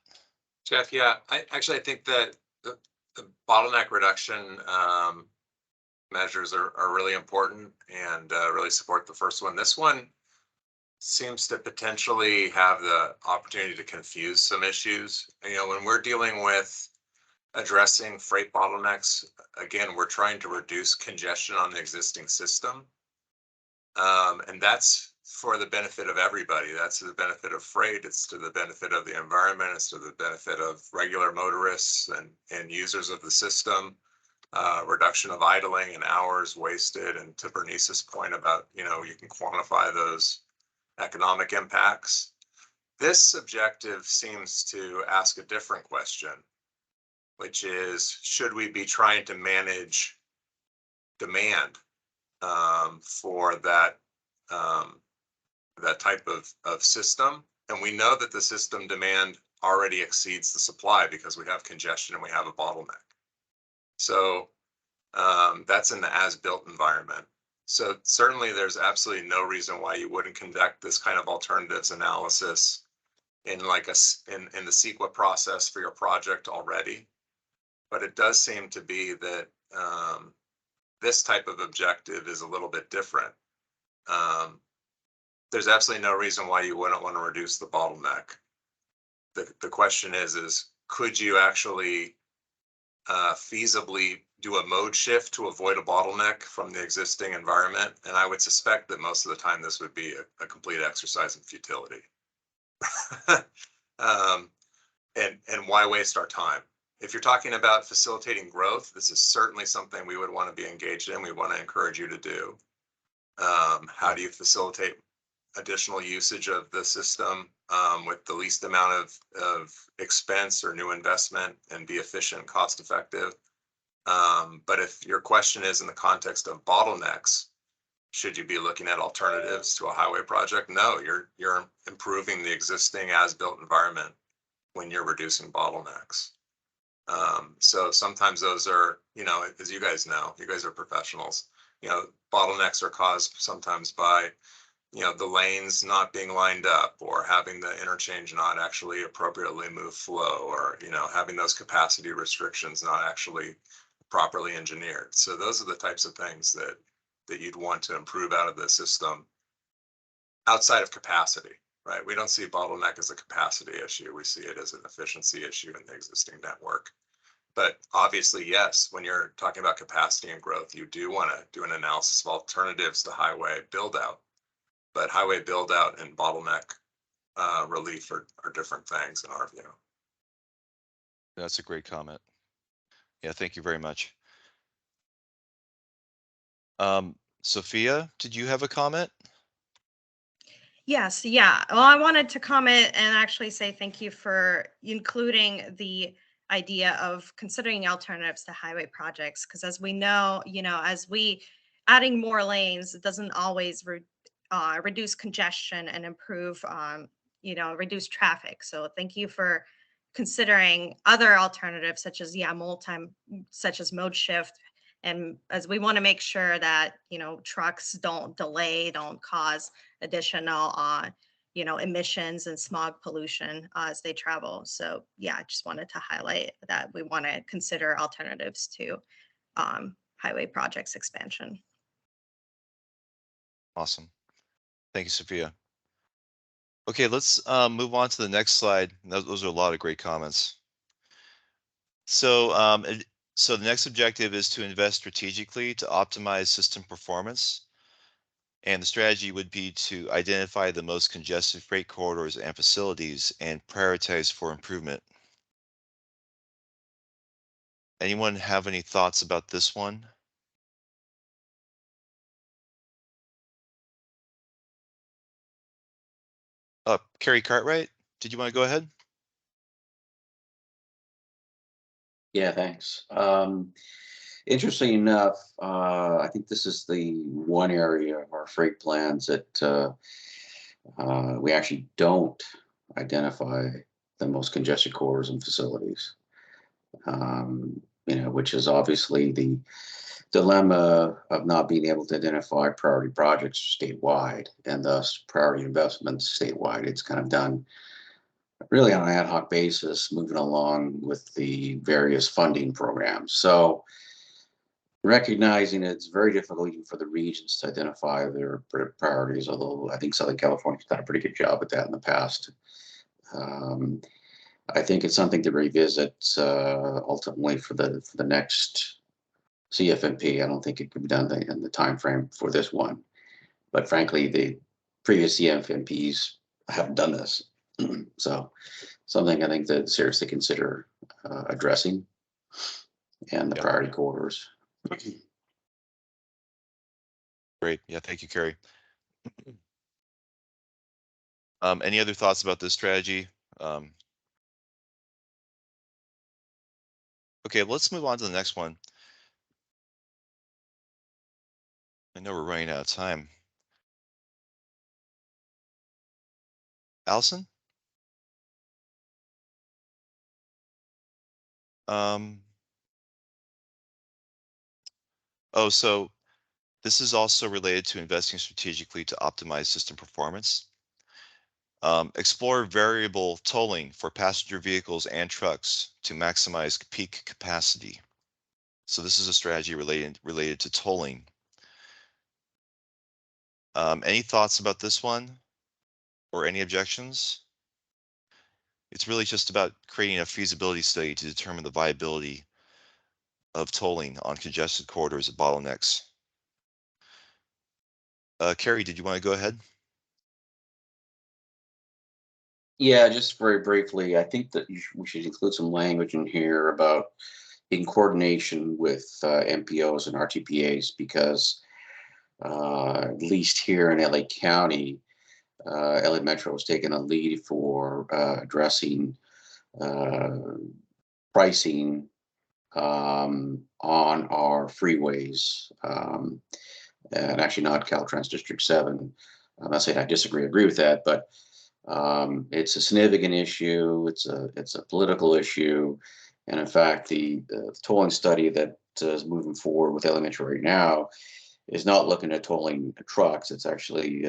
Speaker 7: Jeff, yeah, I think that the bottleneck reduction measures are really important and really support the first one. This one seems to potentially have the opportunity to confuse some issues. When we're dealing with addressing freight bottlenecks, again, we're trying to reduce congestion on the existing system. And that's for the benefit of everybody. That's to the benefit of freight. It's to the benefit of the environment. It's to the benefit of regular motorists and users of the system. Reduction of idling and hours wasted. And to Bernice's point about, you can quantify those economic impacts. This objective seems to ask a different question, which is, should we be trying to manage demand for that type of system? And we know that the system demand already exceeds the supply because we have congestion and we have a bottleneck. So that's in the as-built environment. So certainly there's absolutely no reason why you wouldn't conduct this kind of alternatives analysis in like in the CEQA process for your project already. But it does seem to be that this type of objective is a little bit different. There's absolutely no reason why you wouldn't want to reduce the bottleneck. The question is could you actually feasibly do a mode shift to avoid a bottleneck from the existing environment? And I would suspect that most of the time this would be a complete exercise in futility. And why waste our time? If you're talking about facilitating growth, this is certainly something we would want to be engaged in. We want to encourage you to do. How do you facilitate additional usage of the system with the least amount of expense or new investment and be efficient, cost effective? But if your question is in the context of bottlenecks, should you be looking at alternatives to a highway project? No, you're improving the existing as-built environment when you're reducing bottlenecks. So sometimes those are, you know, as you guys know, you guys are professionals, you know, bottlenecks are caused sometimes by, you know, the lanes not being lined up or having the interchange not actually appropriately move flow, or, you know, having those capacity restrictions not actually properly engineered. So those are the types of things that you'd want to improve out of the system outside of capacity, right? We don't see bottleneck as a capacity issue. We see it as an efficiency issue in the existing network. But obviously, yes, when you're talking about capacity and growth, you do want to do an analysis of alternatives to highway build out. But highway build out and bottleneck relief are different things in our view.
Speaker 5: That's a great comment. Yeah, thank you very much. Sophia, did you have a comment?
Speaker 9: Yes, yeah. Well, I wanted to comment and actually say thank you for including the idea of considering alternatives to highway projects, because as we know, you know, as we adding more lanes, it doesn't always reduce congestion and improve, you know, reduce traffic. So thank you for considering other alternatives such as, yeah, such as mode shift. And as we want to make sure that, you know, trucks don't delay, don't cause additional, you know, emissions and smog pollution as they travel. So yeah, I just wanted to highlight that we want to consider alternatives to highway projects expansion.
Speaker 5: Awesome. Thank you, Sophia. Okay, let's move on to the next slide. Those are a lot of great comments. So, so the next objective is to invest strategically to optimize system performance. And the strategy would be to identify the most congested freight corridors and facilities and prioritize for improvement. Anyone have any thoughts about this one? Carrie Cartwright, did you want to go ahead?
Speaker 13: Yeah, thanks. Interesting enough, I think this is the one area of our freight plans that we actually don't identify the most congested corridors and facilities. You know, which is obviously the dilemma of not being able to identify priority projects statewide and thus priority investments statewide. It's kind of done really on an ad hoc basis, moving along with the various funding programs. So recognizing it's very difficult even for the regions to identify their priorities, although I think Southern California's done a pretty good job at that in the past. I think it's something to revisit ultimately for the next CFMP. I don't think it could be done in the time frame for this one, but frankly, the previous CFMPs haven't done this. So something I think that seriously consider addressing, and the priority corridors.
Speaker 5: Great. Yeah, thank you, Carrie. Any other thoughts about this strategy? Okay, let's move on to the next one. I know we're running out of time. Allison? Oh, so this is also related to investing strategically to optimize system performance. Explore variable tolling for passenger vehicles and trucks to maximize peak capacity. So this is a strategy related to tolling. Any thoughts about this one or any objections? It's really just about creating a feasibility study to determine the viability of tolling on congested corridors at bottlenecks. Carrie, did you want to go ahead?
Speaker 13: Yeah, just very briefly, I think that we should include some language in here about in coordination with MPOs and RTPAs, because at least here in LA County, LA Metro has taken a lead for addressing pricing on our freeways, and actually not Caltrans District 7. I'm not saying I disagree, agree with that, but it's a significant issue. It's a political issue, and in fact, the tolling study that is moving forward with LA Metro right now is not looking at tolling trucks. It's actually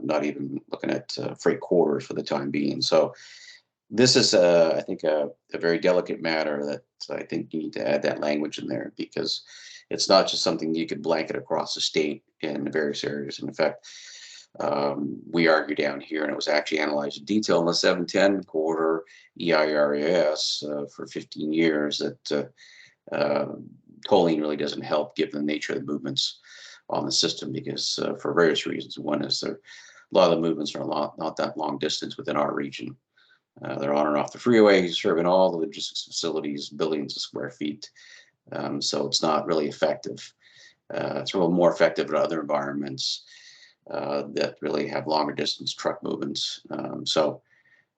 Speaker 13: not even looking at freight quarters for the time being. So this is, I think, a very delicate matter that I think you need to add that language in there, because it's not just something you could blanket across the state in various areas. And in fact, we argue down here, and it was actually analyzed in detail in the 710 quarter EIRAS for 15 years, that tolling really doesn't help given the nature of the movements on the system, because for various reasons. One is a lot of the movements are not that long distance within our region. They're on and off the freeway, serving all the logistics facilities, billions of square feet. So it's not really effective. It's a little more effective in other environments that really have longer distance truck movements. So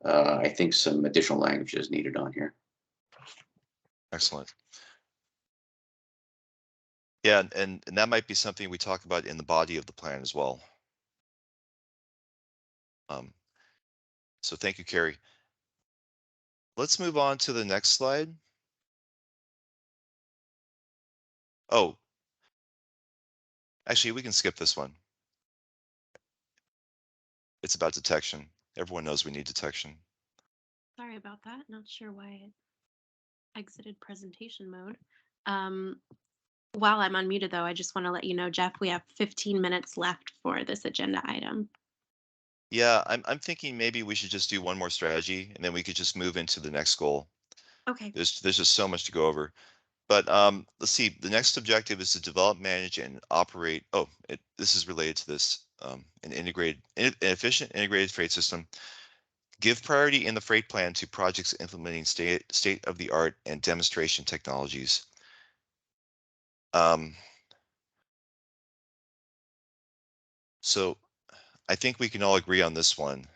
Speaker 13: I think some additional language is needed on here.
Speaker 5: Excellent. Yeah, and that might be something we talk about in the body of the plan as well. So thank you, Carrie. Let's move on to the next slide. Oh, actually, we can skip this one. It's about detection. Everyone knows we need detection.
Speaker 3: Sorry about that. Not sure why it exited presentation mode. While I'm unmuted, though, I just want to let you know, Jeff, we have 15 minutes left for this agenda item.
Speaker 5: Yeah, I'm thinking maybe we should just do one more strategy, and then we could just move into the next goal.
Speaker 3: Okay.
Speaker 5: There's just so much to go over. But let's see, the next objective is to develop, manage, and operate. Oh, this is related to this, an efficient integrated freight system. Give priority in the freight plan to projects implementing state-of-the-art and demonstration technologies. So I think we can all agree on this one.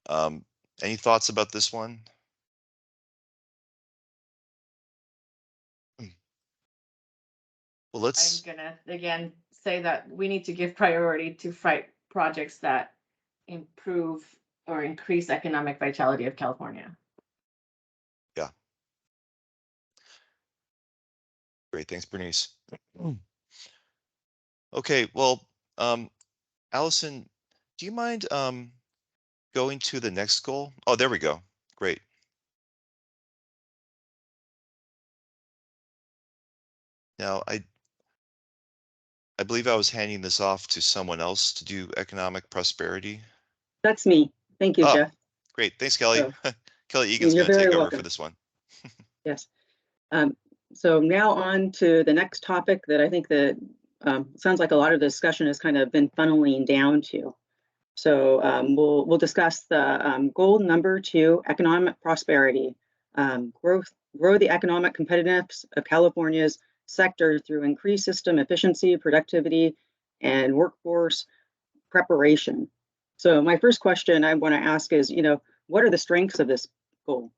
Speaker 5: Any thoughts about this one? Well, let's.
Speaker 6: I'm gonna again say that we need to give priority to freight projects that improve or increase economic vitality of California.
Speaker 5: Yeah. Great, thanks, Bernice. Okay, well, Allison, do you mind going to the next goal? Oh, there we go. Great. Now, I believe I was handing this off to someone else to do economic prosperity.
Speaker 14: That's me. Thank you, Jeff.
Speaker 5: Great, thanks, Kelly.
Speaker 14: So,
Speaker 5: Kelly Egan's going to take over for this one.
Speaker 14: Yes. So now on to the next topic that I think that sounds like a lot of the discussion has kind of been funneling down to. So we'll discuss the goal number 2, economic prosperity, grow the economic competitiveness of California's sector through increased system efficiency, productivity, and workforce preparation. So my first question I want to ask is, what are the strengths of this goal?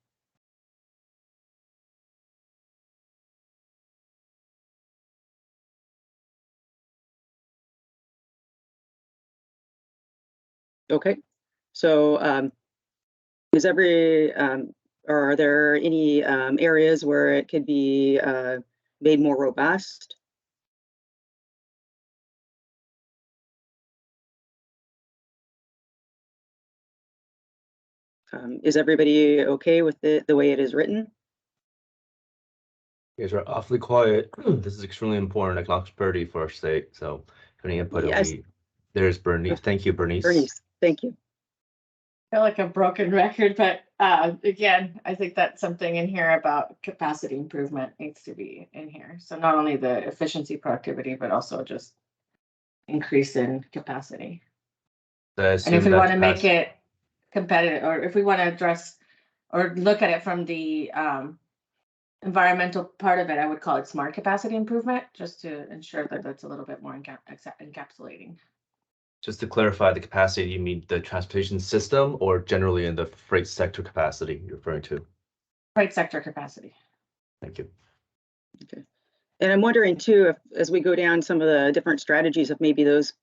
Speaker 14: Okay, so are there any areas where it could be made more robust? Is everybody okay with the way it is written?
Speaker 1: You guys are awfully quiet. This is extremely important economic prosperity for our state. So if any input,
Speaker 14: Yes.
Speaker 1: There's Bernice. Thank you, Bernice.
Speaker 14: Bernice, thank you.
Speaker 6: I feel like a broken record, but again, I think that's something in here about capacity improvement needs to be in here. So not only the efficiency, productivity, but also just increase in capacity. And if we want to make it competitive, or if we want to address or look at it from the environmental part of it, I would call it smart capacity improvement, just to ensure that that's a little bit more encapsulating.
Speaker 1: Just to clarify, the capacity, you mean the transportation system or generally in the freight sector capacity you're referring to?
Speaker 6: Freight sector capacity.
Speaker 1: Thank you.
Speaker 14: Okay. And I'm wondering too, if as we go down some of the different strategies, if maybe those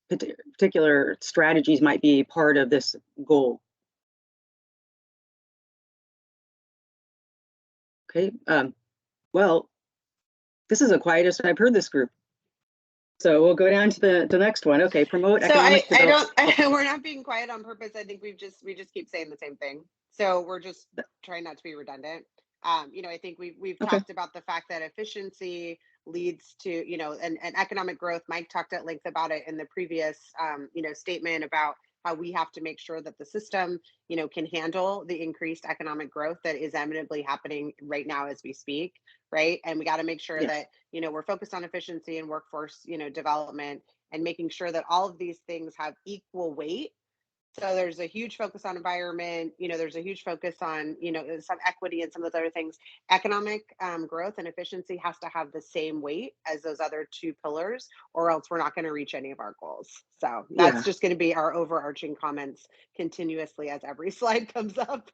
Speaker 14: particular strategies might be part of this goal. Okay, well, this is the quietest I've heard this group. So we'll go down to the next one. Okay, promote
Speaker 10: So
Speaker 14: economic development.
Speaker 10: we're not being quiet on purpose. I think we just keep saying the same thing. So we're just trying not to be redundant. You know, I think we've
Speaker 14: Okay.
Speaker 10: talked about the fact that efficiency leads to, you know, and economic growth. Mike talked at length about it in the previous, you know, statement about how we have to make sure that the system, you know, can handle the increased economic growth that is eminently happening right now as we speak, right? And we got to make sure
Speaker 14: Yeah.
Speaker 10: that, you know, we're focused on efficiency and workforce, you know, development, and making sure that all of these things have equal weight. So there's a huge focus on environment, you know, there's a huge focus on, you know, some equity and some of those other things. Economic growth and efficiency has to have the same weight as those other two pillars, or else we're not going to reach any of our goals. So that's
Speaker 14: Yeah.
Speaker 10: just going to be our overarching comments continuously as every slide comes up.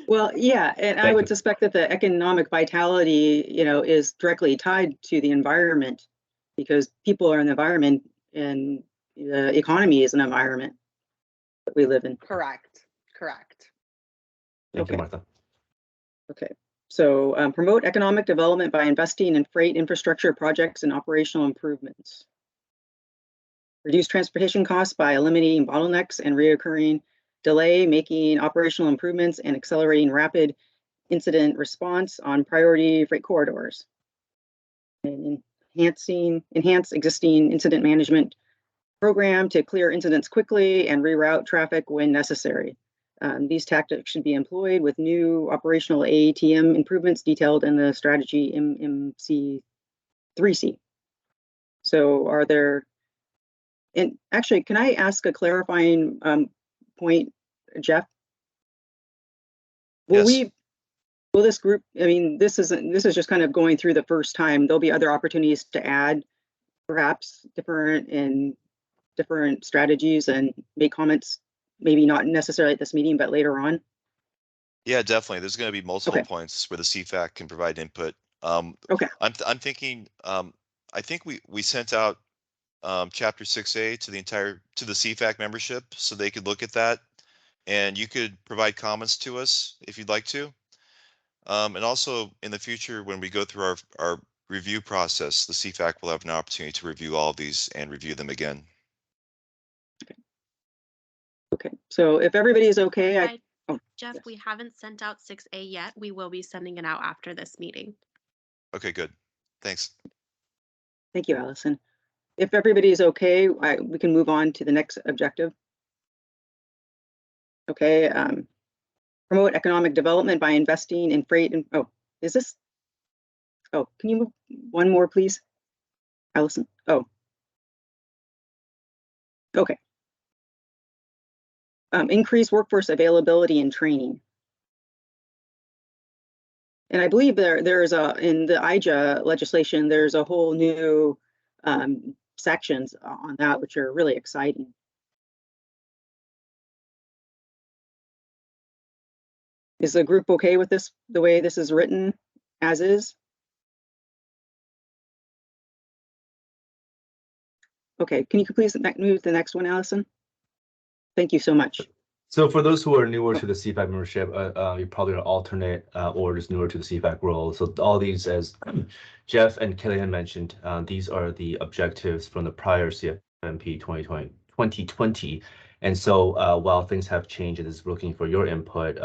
Speaker 14: Well, yeah, and I
Speaker 1: Thank
Speaker 14: would
Speaker 1: you.
Speaker 14: suspect that the economic vitality, you know, is directly tied to the environment, because people are in the environment and the economy is an environment that we live in.
Speaker 10: Correct.
Speaker 1: Thank
Speaker 14: Okay.
Speaker 1: you, Martha.
Speaker 14: Okay, so promote economic development by investing in freight infrastructure projects and operational improvements. Reduce transportation costs by eliminating bottlenecks and reoccurring delay, making operational improvements and accelerating rapid incident response on priority freight corridors. And enhance existing incident management program to clear incidents quickly and reroute traffic when necessary. These tactics should be employed with new operational AATM improvements detailed in the strategy MMC 3C. So are there, and actually, can I ask a clarifying point, Jeff?
Speaker 5: Yes.
Speaker 14: Will this group, I mean, this is just kind of going through the first time. There'll be other opportunities to add perhaps different strategies and make comments, maybe not necessarily at this meeting, but later on.
Speaker 5: Yeah, definitely. There's going to be multiple
Speaker 14: Okay.
Speaker 5: points where the CFAC can provide input.
Speaker 14: Okay.
Speaker 5: I'm thinking, I think we sent out chapter 6A to the CFAC membership so they could look at that, and you could provide comments to us if you'd like to. And also in the future, when we go through our review process, the CFAC will have an opportunity to review all of these and review them again.
Speaker 14: Okay, so if everybody is okay,
Speaker 3: Jeff,
Speaker 14: yes.
Speaker 3: we haven't sent out 6A yet. We will be sending it out after this meeting.
Speaker 5: Okay, good. Thanks.
Speaker 14: Thank you, Allison. If everybody is okay, we can move on to the next objective. Okay, promote economic development by investing in freight and, can you move one more, please, Allison? Oh. Okay. Increase workforce availability and training. And I believe there's in the IJA legislation, there's a whole new sections on that, which are really exciting. Is the group okay with this, the way this is written as is? Okay, can you please move to the next one, Allison? Thank you so much.
Speaker 1: So for those who are newer to the CFAC membership, you're probably an alternate or just newer to the CFAC role. So all these, as Jeff and Kellyanne mentioned, these are the objectives from the prior CFMP 2020. And so while things have changed and is looking for your input,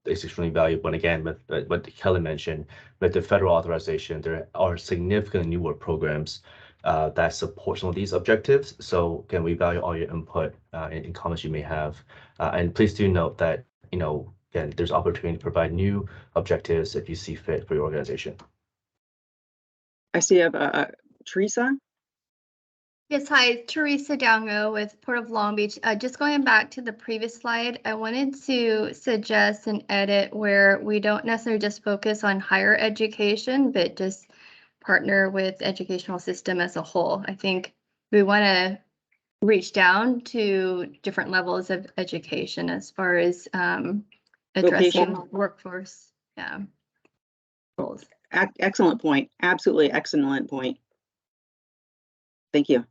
Speaker 1: it's extremely valuable. And again, with what Kelly mentioned, with the federal authorization, there are significant newer programs that support some of these objectives. So again, we value all your input and comments you may have. And please do note that, you know, again, there's opportunity to provide new objectives if you see fit for your organization.
Speaker 14: I see Teresa.
Speaker 15: Yes, hi, Teresa Downgo with Port of Long Beach. Just going back to the previous slide, I wanted to suggest an edit where we don't necessarily just focus on higher education, but just partner with the educational system as a whole. I think we want to reach down to different levels of education as far as addressing
Speaker 14: Vocational.
Speaker 15: workforce goals.
Speaker 14: Excellent point. Absolutely excellent point. Thank you.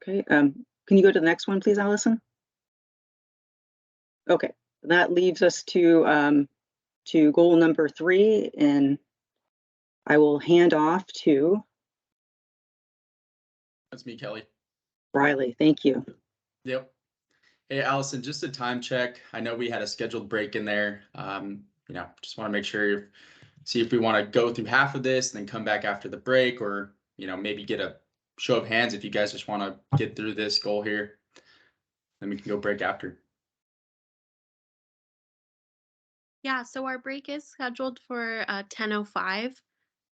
Speaker 14: Okay, can you go to the next one, please, Allison? Okay, that leaves us to goal number 3, and I will hand off to
Speaker 4: That's me, Kelly.
Speaker 14: Riley. Thank you.
Speaker 4: Yep. Hey, Allison, just a time check. I know we had a scheduled break in there. Just want to make sure, see if we want to go through half of this and then come back after the break, or, maybe get a show of hands if you guys just want to get through this goal here. Then we can go break after.
Speaker 3: Yeah, so our break is scheduled for 10:05.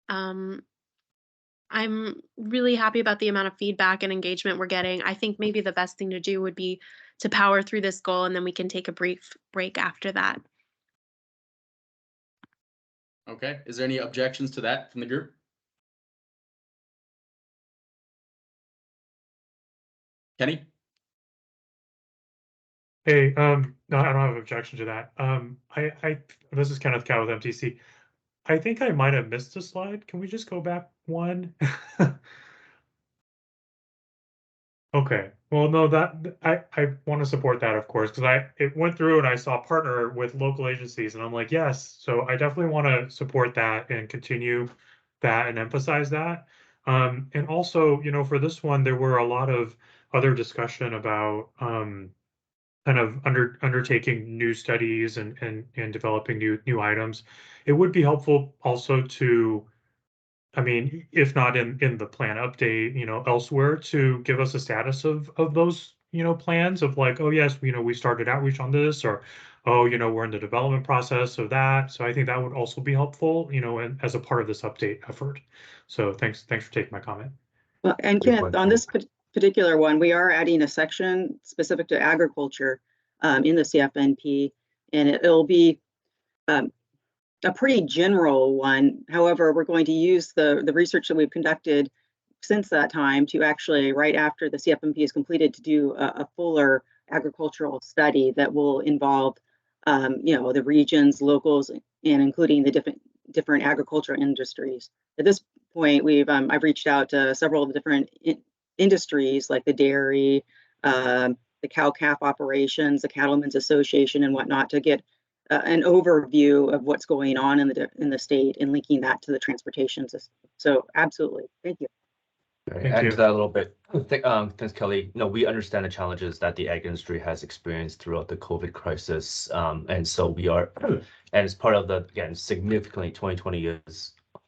Speaker 3: I'm really happy about the amount of feedback and engagement we're getting. I think maybe the best thing to do would be to power through this goal, and then we can take a brief break after that.
Speaker 4: Okay. Is there any objections to that from the group? Kenny?
Speaker 16: Hey, no, I don't have an objection to that. This is Kenneth Cow with MTC. I think I might have missed a slide. Can we just go back one? Okay. Well, no, that I want to support that, of course, because it went through and I saw partner with local agencies, and I'm like, yes. So I definitely want to support that and continue that and emphasize that. And also, for this one, there were a lot of other discussion about kind of undertaking new studies and developing new items. It would be helpful also to, I mean, if not in the plan update, elsewhere, to give us a status of those, plans of like, oh yes, we started outreach on this, or oh, we're in the development process of that. So I think that would also be helpful, and as a part of this update effort. So thanks for taking my comment.
Speaker 14: Well, and Kenneth, on this particular one, we are adding a section specific to agriculture in the CFNP, and it'll be a pretty general one. However, we're going to use the research that we've conducted since that time to actually, right after the CFNP is completed, to do a fuller agricultural study that will involve, the regions, locals, and including the different agricultural industries. At this point, I've reached out to several of the different industries like the dairy, the cow-calf operations, the Cattlemen's Association, and whatnot, to get an overview of what's going on in the state and linking that to the transportation system. So absolutely, thank you.
Speaker 1: Add to that a little bit. Thanks, Kelly. No, we understand the challenges that the ag industry has experienced throughout the COVID crisis, and so we are, and as part of the, again, significantly 2020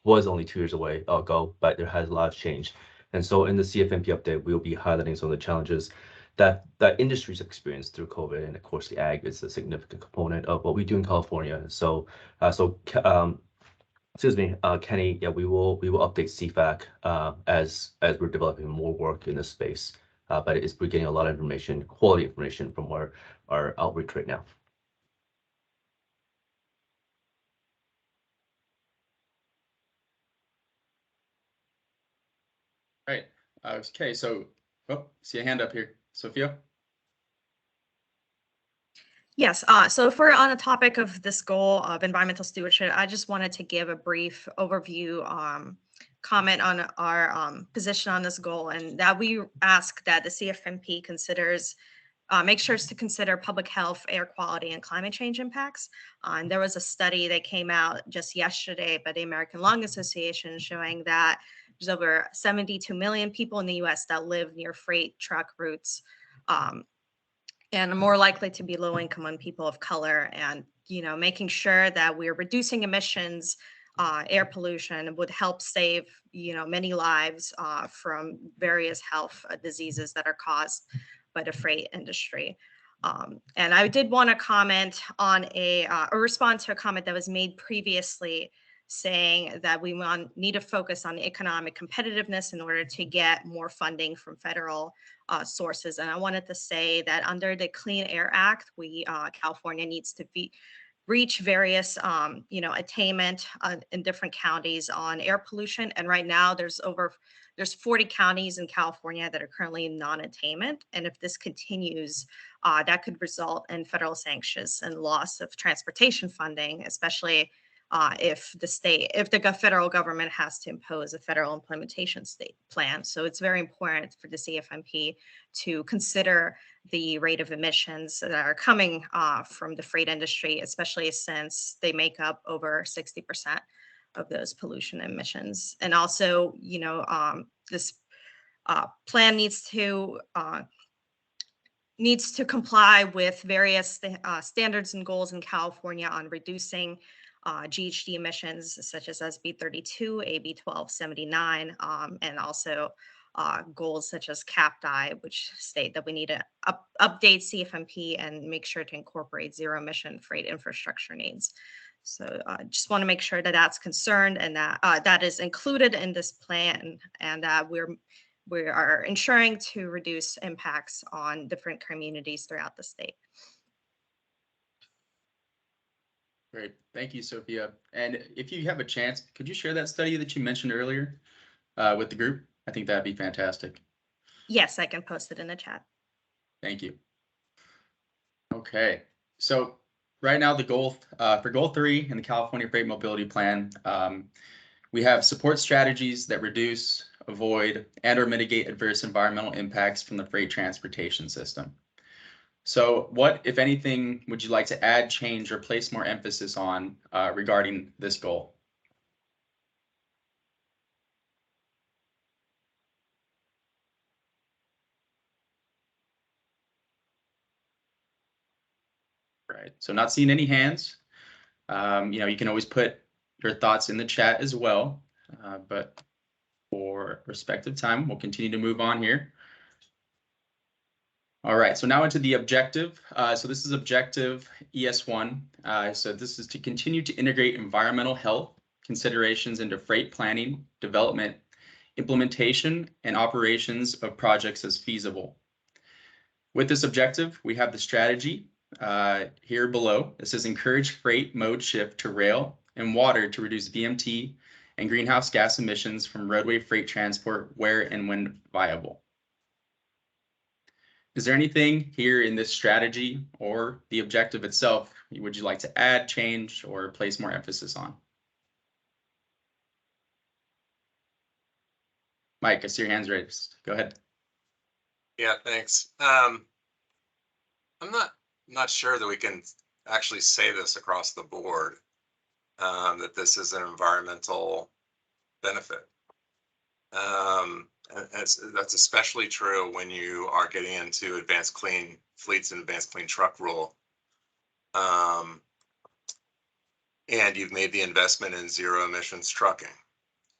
Speaker 1: was only 2 years ago, but there has a lot of change, and so in the CFNP update, we'll be highlighting some of the challenges that industries experienced through COVID, and of course, the ag is a significant component of what we do in California. So, excuse me, Kenny, yeah, we will update CFAC as we're developing more work in this space. But we're getting a lot of information, quality information from our outreach right now.
Speaker 4: Right. Okay. So, see a hand up here, Sophia.
Speaker 9: Yes, so if we're on a topic of this goal of environmental stewardship, I just wanted to give a brief overview comment on our position on this goal, and that we ask that the CFNP considers, make sure to consider public health, air quality, and climate change impacts. And there was a study that came out just yesterday by the American Lung Association showing that there's over 72 million people in the US that live near freight truck routes, and are more likely to be low income and people of color. And, making sure that we're reducing emissions, air pollution would help save, many lives from various health diseases that are caused by the freight industry. And I did want to comment on or respond to a comment that was made previously saying that we need to focus on economic competitiveness in order to get more funding from federal sources. And I wanted to say that under the Clean Air Act, California needs to reach various, attainment in different counties on air pollution. And right now there's 40 counties in California that are currently non-attainment. And if this continues, that could result in federal sanctions and loss of transportation funding, especially if the federal government has to impose a federal implementation state plan. So it's very important for the CFMP to consider the rate of emissions that are coming from the freight industry, especially since they make up over 60% of those pollution emissions. And also, this plan needs to comply with various standards and goals in California on reducing GHG emissions, such as SB 32, AB 1279, and also goals such as CAPDI, which state that we need to update CFMP and make sure to incorporate zero emission freight infrastructure needs. So I just want to make sure that that's concerned and that that is included in this plan, and that we are ensuring to reduce impacts on different communities throughout the state.
Speaker 4: Great. Thank you, Sophia. And if you have a chance, could you share that study that you mentioned earlier with the group? I think that'd be fantastic.
Speaker 9: Yes, I can post it in the chat.
Speaker 4: Thank you. Okay. So right now, the goal for goal 3 in the California Freight Mobility Plan, we have support strategies that reduce, avoid, and or mitigate adverse environmental impacts from the freight transportation system. So what, if anything, would you like to add, change, or place more emphasis on regarding this goal? Right, so not seeing any hands. You can always put your thoughts in the chat as well, but for respective time, we'll continue to move on here. All right, so now into the objective. So this is objective ES1. So this is to continue to integrate environmental health considerations into freight planning, development, implementation, and operations of projects as feasible. With this objective, we have the strategy here below. It says encourage freight mode shift to rail and water to reduce VMT and greenhouse gas emissions from roadway freight transport where and when viable. Is there anything here in this strategy or the objective itself would you like to add, change, or place more emphasis on? Mike, I see your hands raised. Go ahead.
Speaker 7: Yeah, thanks. I'm not sure that we can actually say this across the board, that this is an environmental benefit. That's especially true when you are getting into advanced clean fleets and advanced clean truck rule. And you've made the investment in zero emissions trucking,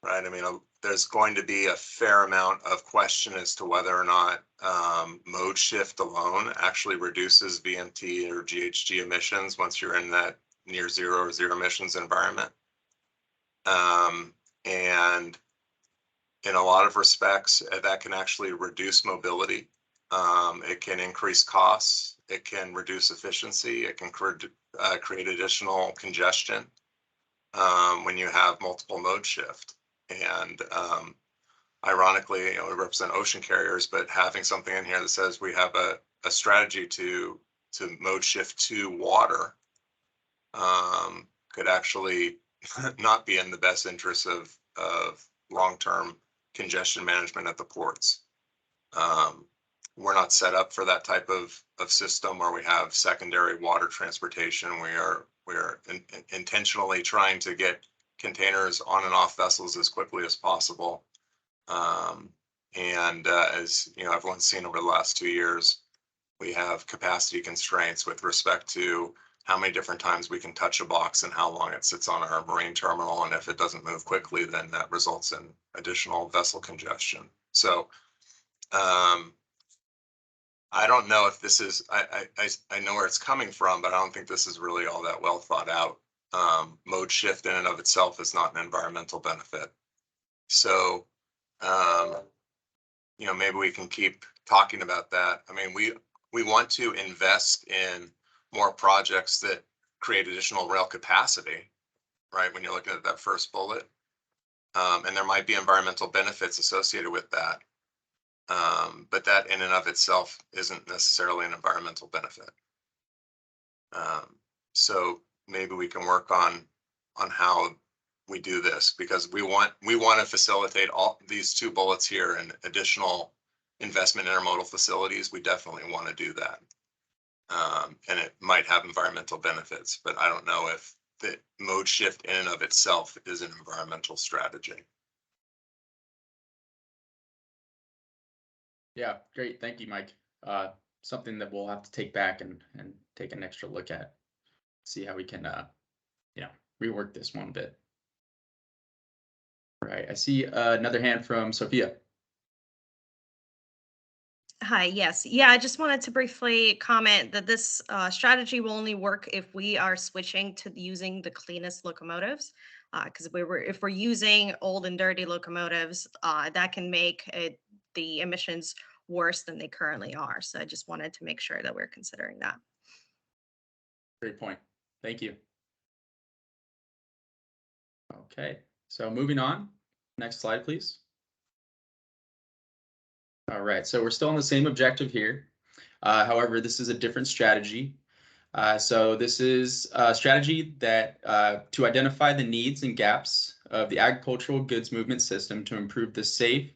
Speaker 7: right? I mean, there's going to be a fair amount of question as to whether or not mode shift alone actually reduces VMT or GHG emissions once you're in that near zero or zero emissions environment. And in a lot of respects, that can actually reduce mobility. It can increase costs. It can reduce efficiency. It can create additional congestion when you have multiple mode shift. And ironically, we represent ocean carriers, but having something in here that says we have a strategy to mode shift to water could actually not be in the best interest of long-term congestion management at the ports. We're not set up for that type of system where we have secondary water transportation. We are intentionally trying to get containers on and off vessels as quickly as possible. As everyone's seen over the last 2 years, we have capacity constraints with respect to how many different times we can touch a box and how long it sits on our marine terminal. And if it doesn't move quickly, then that results in additional vessel congestion. So I don't know if this is, I know where it's coming from, but I don't think this is really all that well thought out. Mode shift in and of itself is not an environmental benefit. So, you know, maybe we can keep talking about that. I mean, we want to invest in more projects that create additional rail capacity, right? When you're looking at that first bullet. And there might be environmental benefits associated with that. But that in and of itself isn't necessarily an environmental benefit. So maybe we can work on how we do this, because we want to facilitate all these two bullets here and additional investment in intermodal facilities. We definitely want to do that. And it might have environmental benefits, but I don't know if the mode shift in and of itself is an environmental strategy.
Speaker 4: Yeah, great. Thank you, Mike. Something that we'll have to take back and take an extra look at, see how we can, rework this one bit. All right, I see another hand from Sophia.
Speaker 9: Hi, yes. Yeah, I just wanted to briefly comment that this strategy will only work if we are switching to using the cleanest locomotives. Because if we're using old and dirty locomotives, that can make the emissions worse than they currently are. So I just wanted to make sure that we're considering that.
Speaker 4: Great point. Thank you. Okay, so moving on. Next slide, please. All right, so we're still on the same objective here. However, this is a different strategy. So this is a strategy that to identify the needs and gaps of the agricultural goods movement system to improve the safe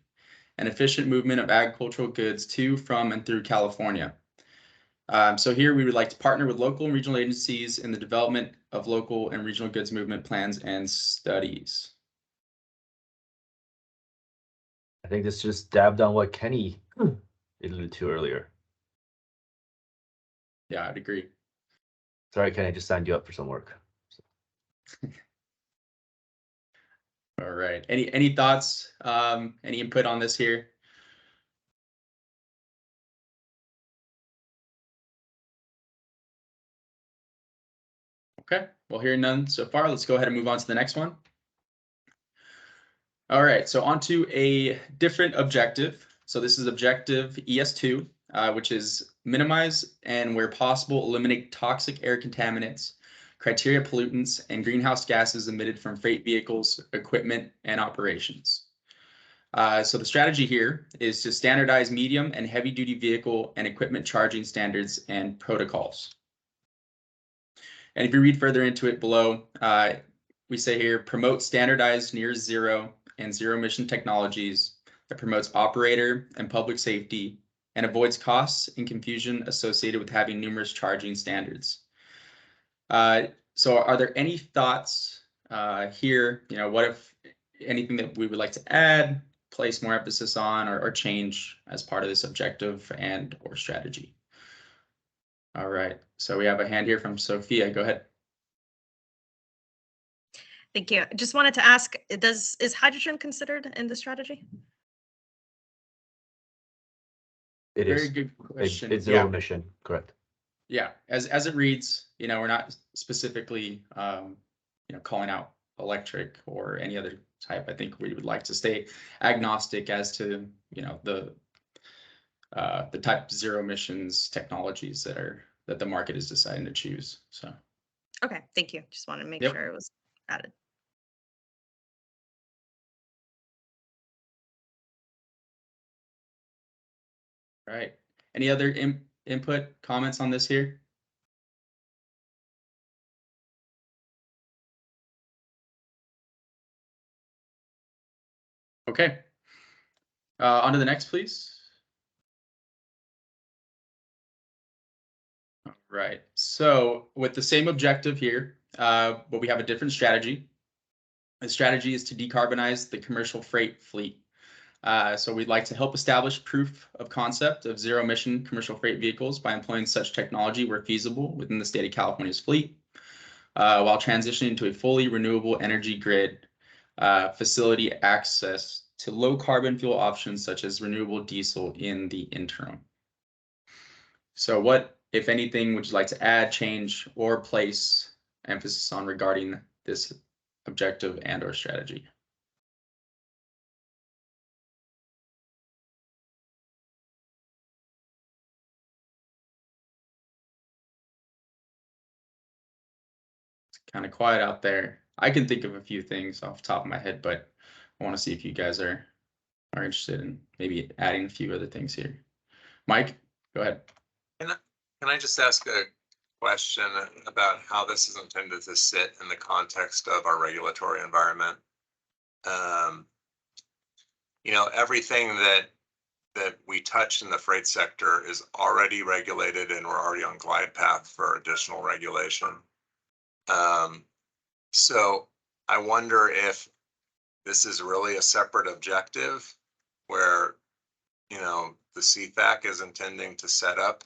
Speaker 4: and efficient movement of agricultural goods to, from, and through California. So here we would like to partner with local and regional agencies in the development of local and regional goods movement plans and studies.
Speaker 1: I think this just dabbed on what Kenny alluded to earlier.
Speaker 4: Yeah, I'd agree.
Speaker 1: Sorry, Kenny, I just signed you up for some work.
Speaker 4: All right. Any thoughts? Any input on this here? Okay. Well, hearing none so far, let's go ahead and move on to the next one. All right. So on to a different objective. So this is objective ES2, which is minimize and where possible eliminate toxic air contaminants, criteria pollutants, and greenhouse gases emitted from freight vehicles, equipment, and operations. So the strategy here is to standardize medium and heavy duty vehicle and equipment charging standards and protocols. And if you read further into it below, we say here, promote standardized near zero and zero emission technologies that promotes operator and public safety and avoids costs and confusion associated with having numerous charging standards. So are there any thoughts here? You know, what if anything that we would like to add, place more emphasis on, or change as part of this objective and or strategy? All right, so we have a hand here from Sophia. Go ahead.
Speaker 9: Thank you. I just wanted to ask, is hydrogen considered in the strategy?
Speaker 1: It
Speaker 4: Very
Speaker 1: is.
Speaker 4: good question.
Speaker 1: It's zero emission, correct.
Speaker 4: Yeah, as it reads, you know, we're not specifically, calling out electric or any other type. I think we would like to stay agnostic as to, the type of zero emissions technologies that the market is deciding to choose. So.
Speaker 9: Okay, thank you. Just wanted to make
Speaker 4: Yep.
Speaker 9: sure it was added.
Speaker 4: All right. Any other input, comments on this here? Okay. On to the next, please. All right. So with the same objective here, but we have a different strategy. The strategy is to decarbonize the commercial freight fleet. So we'd like to help establish proof of concept of zero emission commercial freight vehicles by employing such technology where feasible within the state of California's fleet, while transitioning to a fully renewable energy grid, facility access to low carbon fuel options such as renewable diesel in the interim. So what, if anything, would you like to add, change, or place emphasis on regarding this objective and or strategy? It's kind of quiet out there. I can think of a few things off the top of my head, but I want to see if you guys are interested in maybe adding a few other things here. Mike, go ahead.
Speaker 7: Can I just ask a question about how this is intended to sit in the context of our regulatory environment? You know, everything that we touch in the freight sector is already regulated, and we're already on glide path for additional regulation. So I wonder if this is really a separate objective where, you know, the CFAC is intending to set up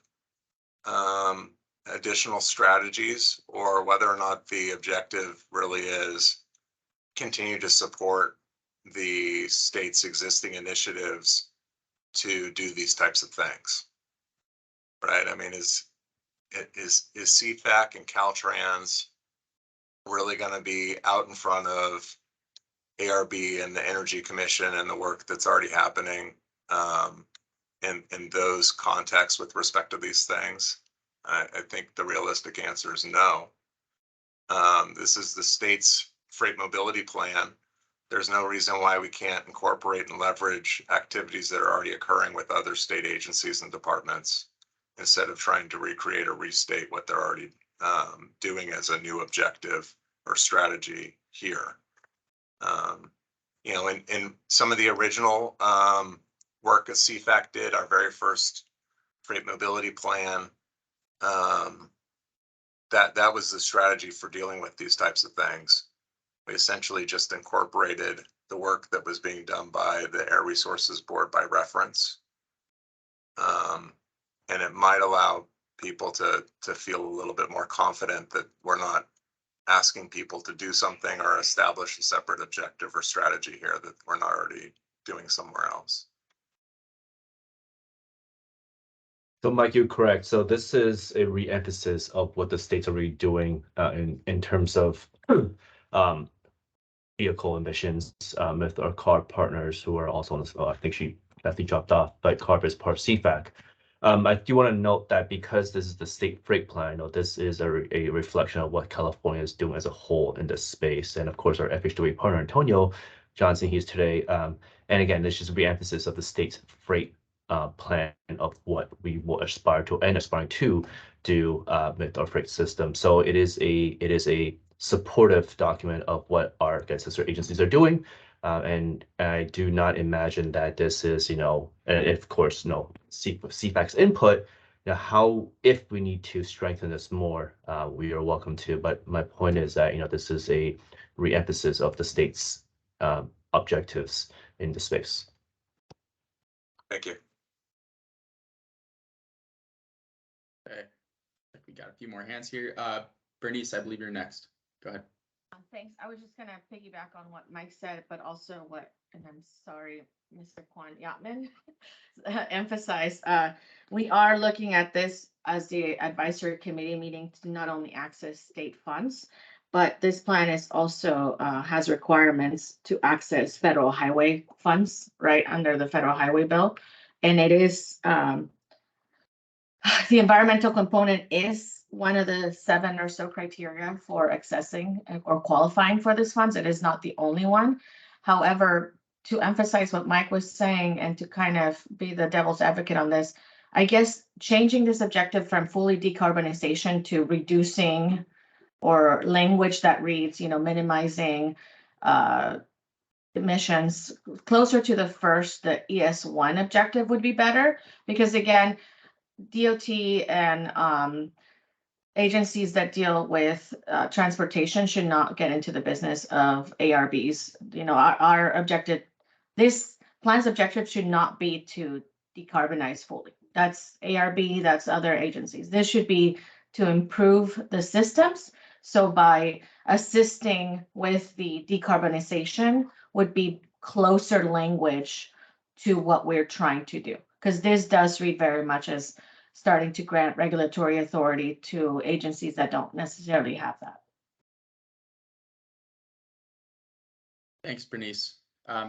Speaker 7: additional strategies, or whether or not the objective really is continue to support the state's existing initiatives to do these types of things, right? I mean, is CFAC and Caltrans really going to be out in front of ARB and the Energy Commission and the work that's already happening in those contexts with respect to these things? I think the realistic answer is no. This is the state's freight mobility plan. There's no reason why we can't incorporate and leverage activities that are already occurring with other state agencies and departments, instead of trying to recreate or restate what they're already doing as a new objective or strategy here. You know, in some of the original work that CFAC did, our very first freight mobility plan, that was the strategy for dealing with these types of things. We essentially just incorporated the work that was being done by the Air Resources Board by reference. And it might allow people to feel a little bit more confident that we're not asking people to do something or establish a separate objective or strategy here that we're not already doing somewhere else.
Speaker 1: So Mike, you're correct. So this is a re-emphasis of what the state's already doing in terms of vehicle emissions with our CARB partners who are also on this. I think she dropped off, but CARB is part of CFAC. I do want to note that because this is the state freight plan, this is a reflection of what California is doing as a whole in this space. And of course, our FHWA partner, Antonio Johnson, he's today. And again, this is a re-emphasis of the state's freight plan of what we will aspire to and aspiring to do with our freight system. So it is a supportive document of what our sister agencies are doing. And I do not imagine that this is, and of course, CFAC's input, how, if we need to strengthen this more, we are welcome to. But my point is that, this is a re-emphasis of the state's objectives in the space.
Speaker 7: Thank you.
Speaker 4: Okay, we got a few more hands here. Bernice, I believe you're next. Go ahead.
Speaker 6: Thanks. I was just gonna piggyback on what Mike said, but also and I'm sorry, Mr. Kwan Yatman emphasized, we are looking at this as the advisory committee meeting to not only access state funds, but this plan is also has requirements to access federal highway funds, right, under the federal highway bill. And it is, the environmental component is one of the 7 or so criteria for accessing or qualifying for these funds. It is not the only one. However, to emphasize what Mike was saying and to kind of be the devil's advocate on this, I guess changing this objective from fully decarbonization to reducing, or language that reads, minimizing emissions, closer to the first, the ES1 objective would be better, because again, DOT and agencies that deal with transportation should not get into the business of ARBs. Our objective, this plan's objective should not be to decarbonize fully. That's ARB, that's other agencies. This should be to improve the systems. So by assisting with the decarbonization would be closer language to what we're trying to do. Because this does read very much as starting to grant regulatory authority to agencies that don't necessarily have that.
Speaker 4: Thanks, Bernice.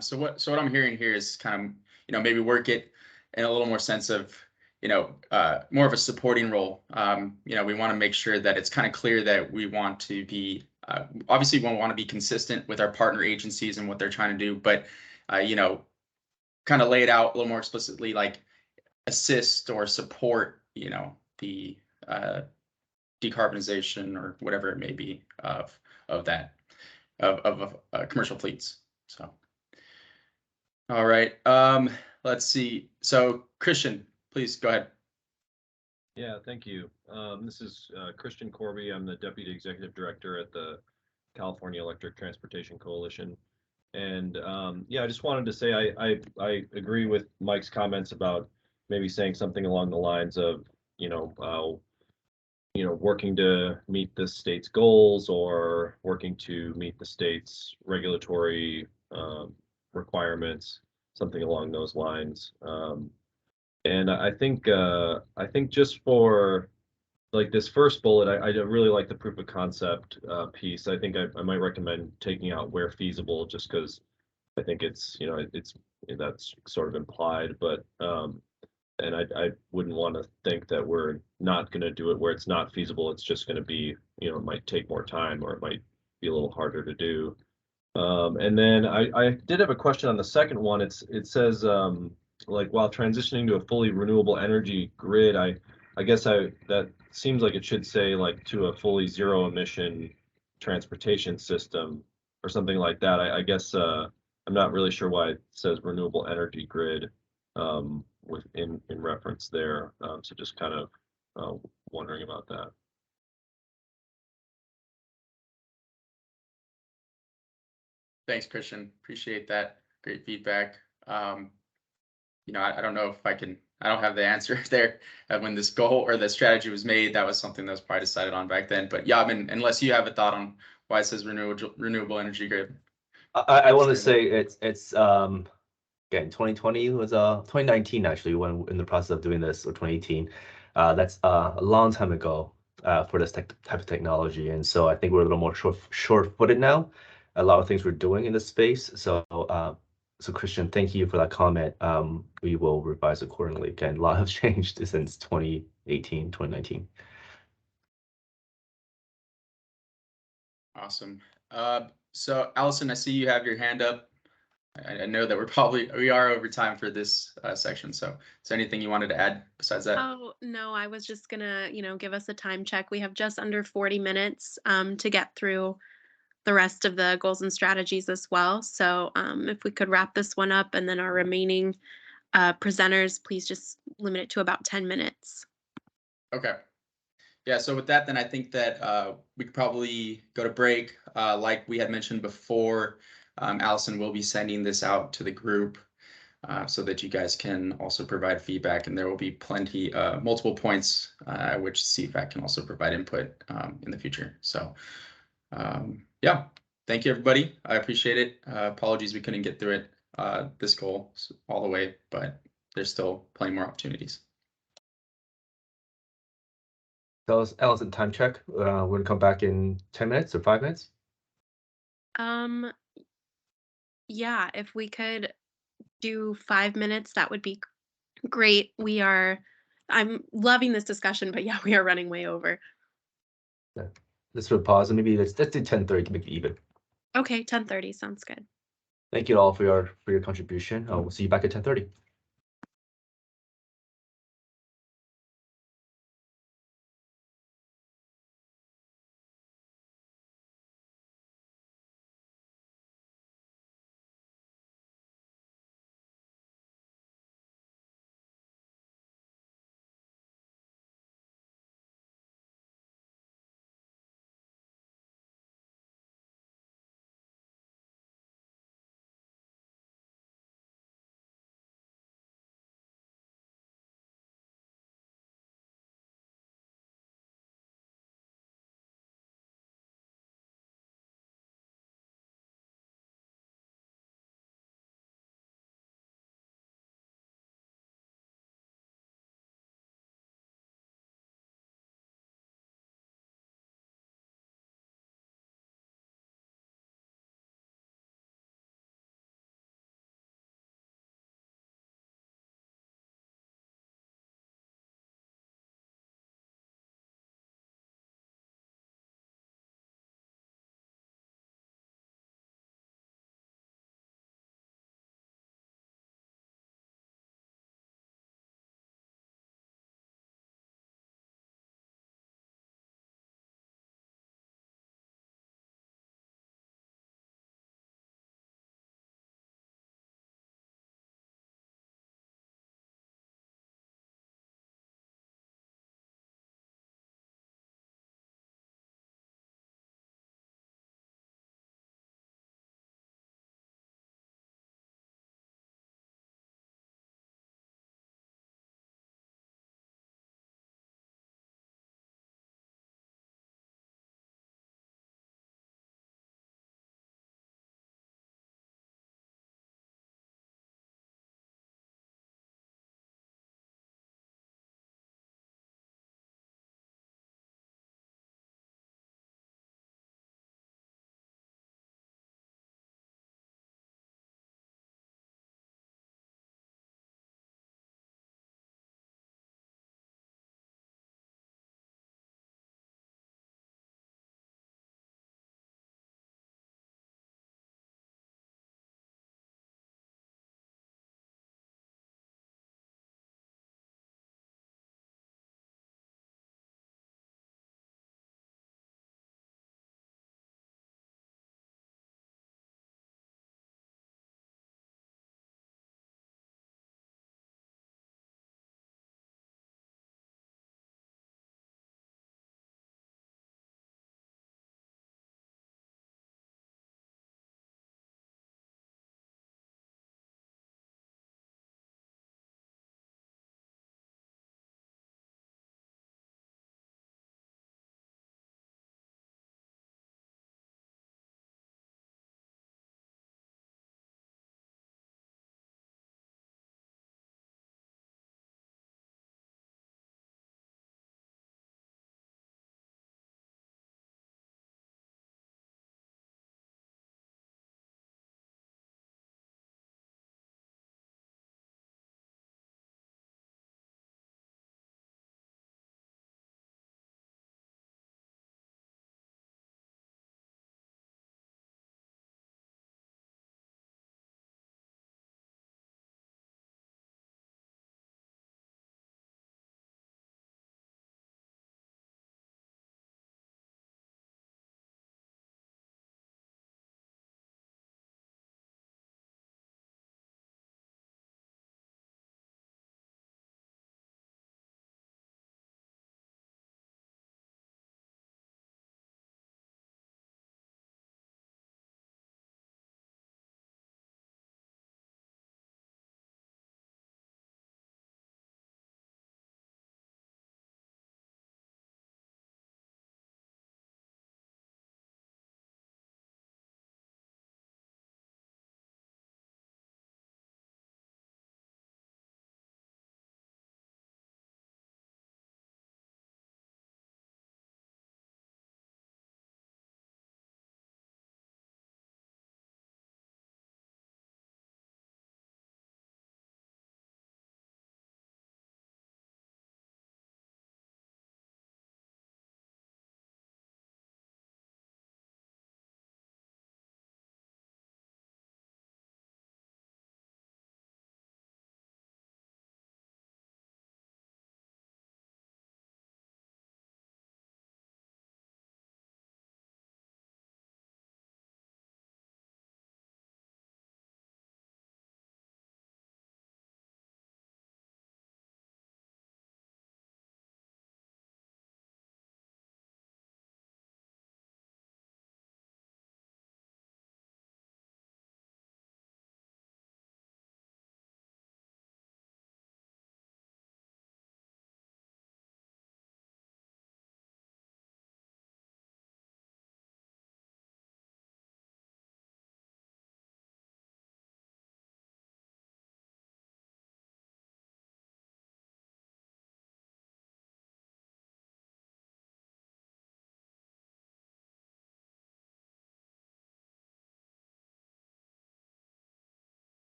Speaker 4: So what I'm hearing here is kind of, maybe work it in a little more sense of, more of a supporting role. We want to make sure that it's kind of clear that we want to be, obviously we want to be consistent with our partner agencies and what they're trying to do, but, kind of lay it out a little more explicitly, like assist or support, the decarbonization or whatever it may be of that. Of commercial fleets. So, all right. Let's see. So, Christian, please go ahead.
Speaker 17: Yeah, thank you. This is Christian Corby. I'm the Deputy Executive Director at the California Electric Transportation Coalition. And yeah, I just wanted to say I agree with Mike's comments about maybe saying something along the lines of, working to meet the state's goals or working to meet the state's regulatory requirements, something along those lines. And I think just for like this first bullet, I really like the proof of concept piece. I think I might recommend taking out where feasible, just because I think it's that's sort of implied, but and I wouldn't want to think that we're not going to do it where it's not feasible. It's just going to be, it might take more time or it might be a little harder to do. And then I did have a question on the second one. It says like while transitioning to a fully renewable energy grid, I guess that seems like it should say like to a fully zero emission transportation system or something like that. I guess I'm not really sure why it says renewable energy grid. In reference there. So just kind of wondering about that.
Speaker 4: Thanks, Christian. Appreciate that. Great feedback. I don't know if I don't have the answer there. When this goal or the strategy was made, that was something that was probably decided on back then. But yeah, I mean, unless you have a thought on why it says renewable energy grid.
Speaker 1: I want to say it's again, 2020 was 2019 actually when in the process of doing this, or 2018. That's a long time ago for this type of technology, and so I think we're a little more short-footed now. A lot of things we're doing in this space. So so Christian, thank you for that comment. We will revise accordingly. Again, a lot has changed since 2018, 2019.
Speaker 4: Awesome. So Allison, I see you have your hand up. I know that we are over time for this section. So is there anything you wanted to add besides that?
Speaker 3: Oh, no, I was just gonna, give us a time check. We have just under 40 minutes to get through the rest of the goals and strategies as well. So if we could wrap this one up, and then our remaining presenters, please just limit it to about 10 minutes.
Speaker 4: Okay. Yeah, so with that, then I think that we could probably go to break. Like we had mentioned before, Allison will be sending this out to the group so that you guys can also provide feedback, and there will be plenty, multiple points which CFAC can also provide input in the future. So yeah, thank you, everybody. I appreciate it. Apologies we couldn't get through it, this goal all the way, but there's still plenty more opportunities.
Speaker 1: Tell us, Allison, time check. We're gonna come back in 10 minutes or 5 minutes.
Speaker 3: Yeah, if we could do 5 minutes, that would be great. I'm loving this discussion, but yeah, we are running way over.
Speaker 1: Yeah. Let's do a pause and maybe let's do 10:30 to make it even.
Speaker 3: Okay, 10:30 sounds good.
Speaker 1: Thank you all for your contribution. We'll see you back at 10:30.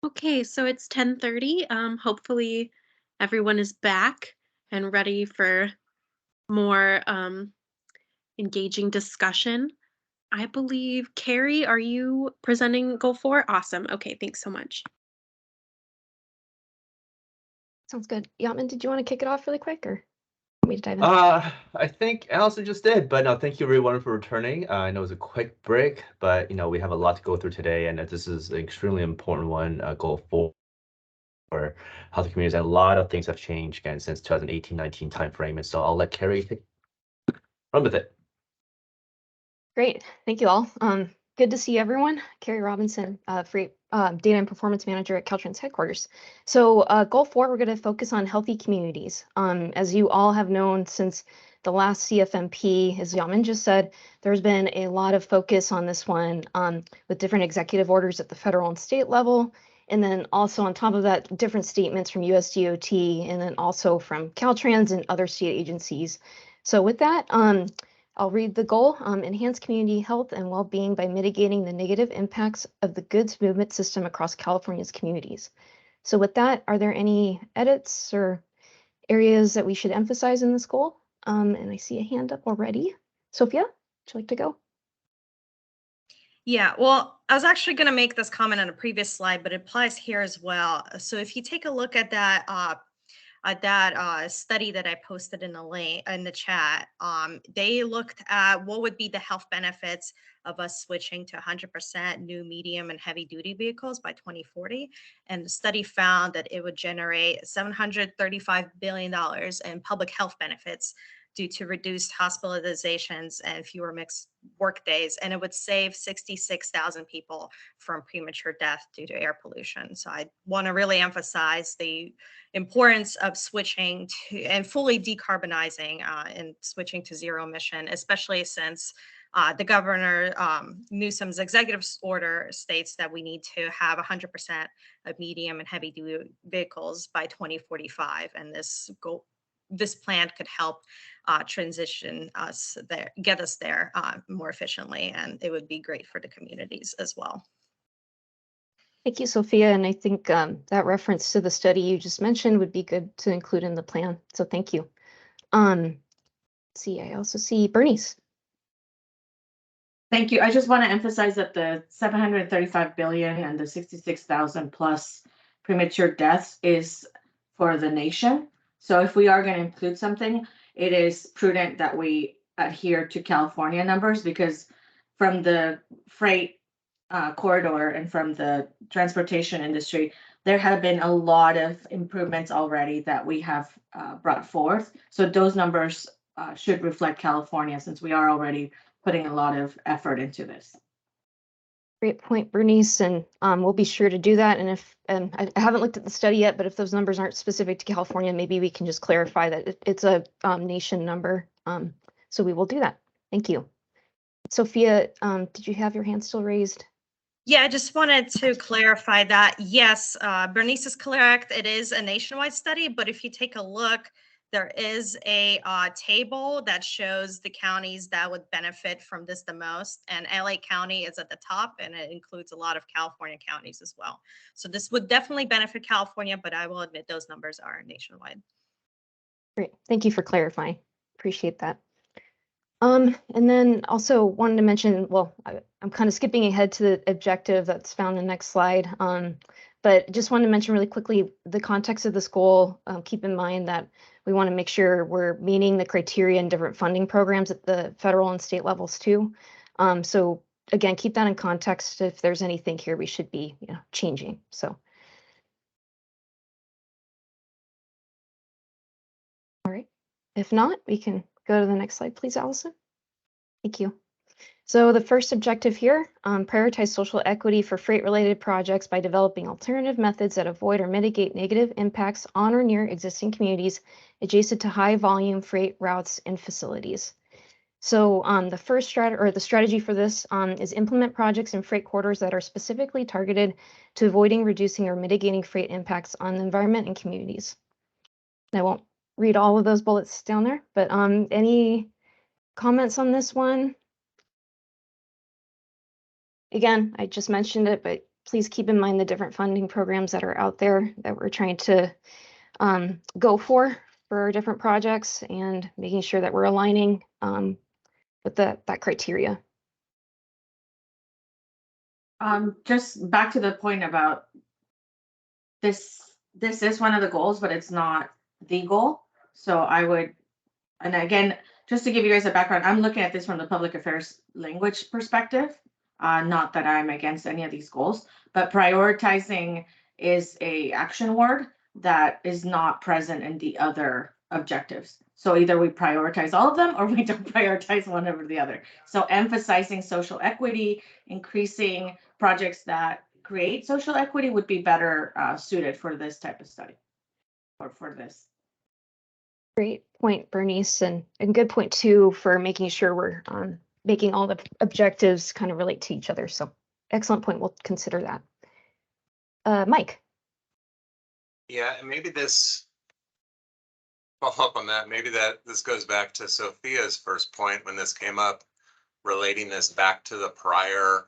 Speaker 3: Okay, so it's 10:30. Hopefully everyone is back and ready for more engaging discussion. I believe, Carrie, are you presenting Goal 4? Awesome. Okay, thanks so much.
Speaker 18: Sounds good. Yatman, did you want to kick it off really quick or want me to dive in?
Speaker 1: I think Allison just did, but no, thank you everyone for returning. I know it was a quick break, but we have a lot to go through today, and this is an extremely important one, Goal 4 for healthy communities. And a lot of things have changed again since 2018-19 timeframe, and so I'll let Carrie run with it.
Speaker 18: Great. Thank you all. Good to see everyone. Carrie Robinson, Data and Performance Manager at Caltrans headquarters. So Goal 4, we're going to focus on healthy communities. As you all have known since the last CFMP, as Yatman just said, there's been a lot of focus on this one with different executive orders at the federal and state level. And then also on top of that, different statements from USDOT and then also from Caltrans and other state agencies. So with that, I'll read the goal, enhance community health and well-being by mitigating the negative impacts of the goods movement system across California's communities. So with that, are there any edits or areas that we should emphasize in this goal? And I see a hand up already. Sophia, would you like to go?
Speaker 9: Yeah, well, I was actually going to make this comment on a previous slide, but it applies here as well. So if you take a look at that study that I posted in the chat, they looked at what would be the health benefits of us switching to 100% new medium and heavy duty vehicles by 2040. And the study found that it would generate $735 billion in public health benefits due to reduced hospitalizations and fewer mixed work days. And it would save 66,000 people from premature death due to air pollution. So I want to really emphasize the importance of switching to and fully decarbonizing and switching to zero emission, especially since the Governor Newsom's executive order states that we need to have 100% of medium and heavy duty vehicles by 2045. And this plan could help transition us there, get us there more efficiently, and it would be great for the communities as well.
Speaker 18: Thank you, Sophia. And I think that reference to the study you just mentioned would be good to include in the plan. So thank you. Let's see, I also see Bernice.
Speaker 6: Thank you. I just want to emphasize that the 735 billion and the 66,000 plus premature deaths is for the nation. So if we are going to include something, it is prudent that we adhere to California numbers, because from the freight corridor and from the transportation industry, there have been a lot of improvements already that we have brought forth. So those numbers should reflect California, since we are already putting a lot of effort into this.
Speaker 18: Great point, Bernice, and we'll be sure to do that. And I haven't looked at the study yet, but if those numbers aren't specific to California, maybe we can just clarify that it's a nation number. So we will do that. Thank you. Sophia, did you have your hand still raised?
Speaker 9: Yeah, I just wanted to clarify that. Yes, Bernice is correct. It is a nationwide study, but if you take a look, there is a table that shows the counties that would benefit from this the most, and LA County is at the top, and it includes a lot of California counties as well. So this would definitely benefit California, but I will admit those numbers are nationwide.
Speaker 18: Great, thank you for clarifying. Appreciate that. And then also wanted to mention, well, I'm kind of skipping ahead to the objective that's found in the next slide. But just wanted to mention really quickly the context of this goal. Keep in mind that we want to make sure we're meeting the criteria in different funding programs at the federal and state levels too. So again, keep that in context. If there's anything here we should be changing. So. All right, if not, we can go to the next slide, please, Allison. Thank you. So the first objective here, prioritize social equity for freight-related projects by developing alternative methods that avoid or mitigate negative impacts on or near existing communities adjacent to high-volume freight routes and facilities. So the first strategy for this is implement projects in freight corridors that are specifically targeted to avoiding, reducing, or mitigating freight impacts on the environment and communities. And I won't read all of those bullets down there, but any comments on this one? Again, I just mentioned it, but please keep in mind the different funding programs that are out there that we're trying to go for our different projects, and making sure that we're aligning with that criteria.
Speaker 6: Just back to the point about this is one of the goals, but it's not the goal. So I would, and again, just to give you guys a background, I'm looking at this from the public affairs language perspective. Not that I'm against any of these goals, but prioritizing is a action word that is not present in the other objectives. So either we prioritize all of them or we don't prioritize one over the other. So emphasizing social equity, increasing projects that create social equity would be better suited for this type of study or for this.
Speaker 18: Great point, Bernice, and good point too for making sure we're making all the objectives kind of relate to each other. So excellent point. We'll consider that. Mike.
Speaker 7: Yeah, and maybe this, follow up on that, maybe that this goes back to Sophia's first point when this came up, relating this back to the prior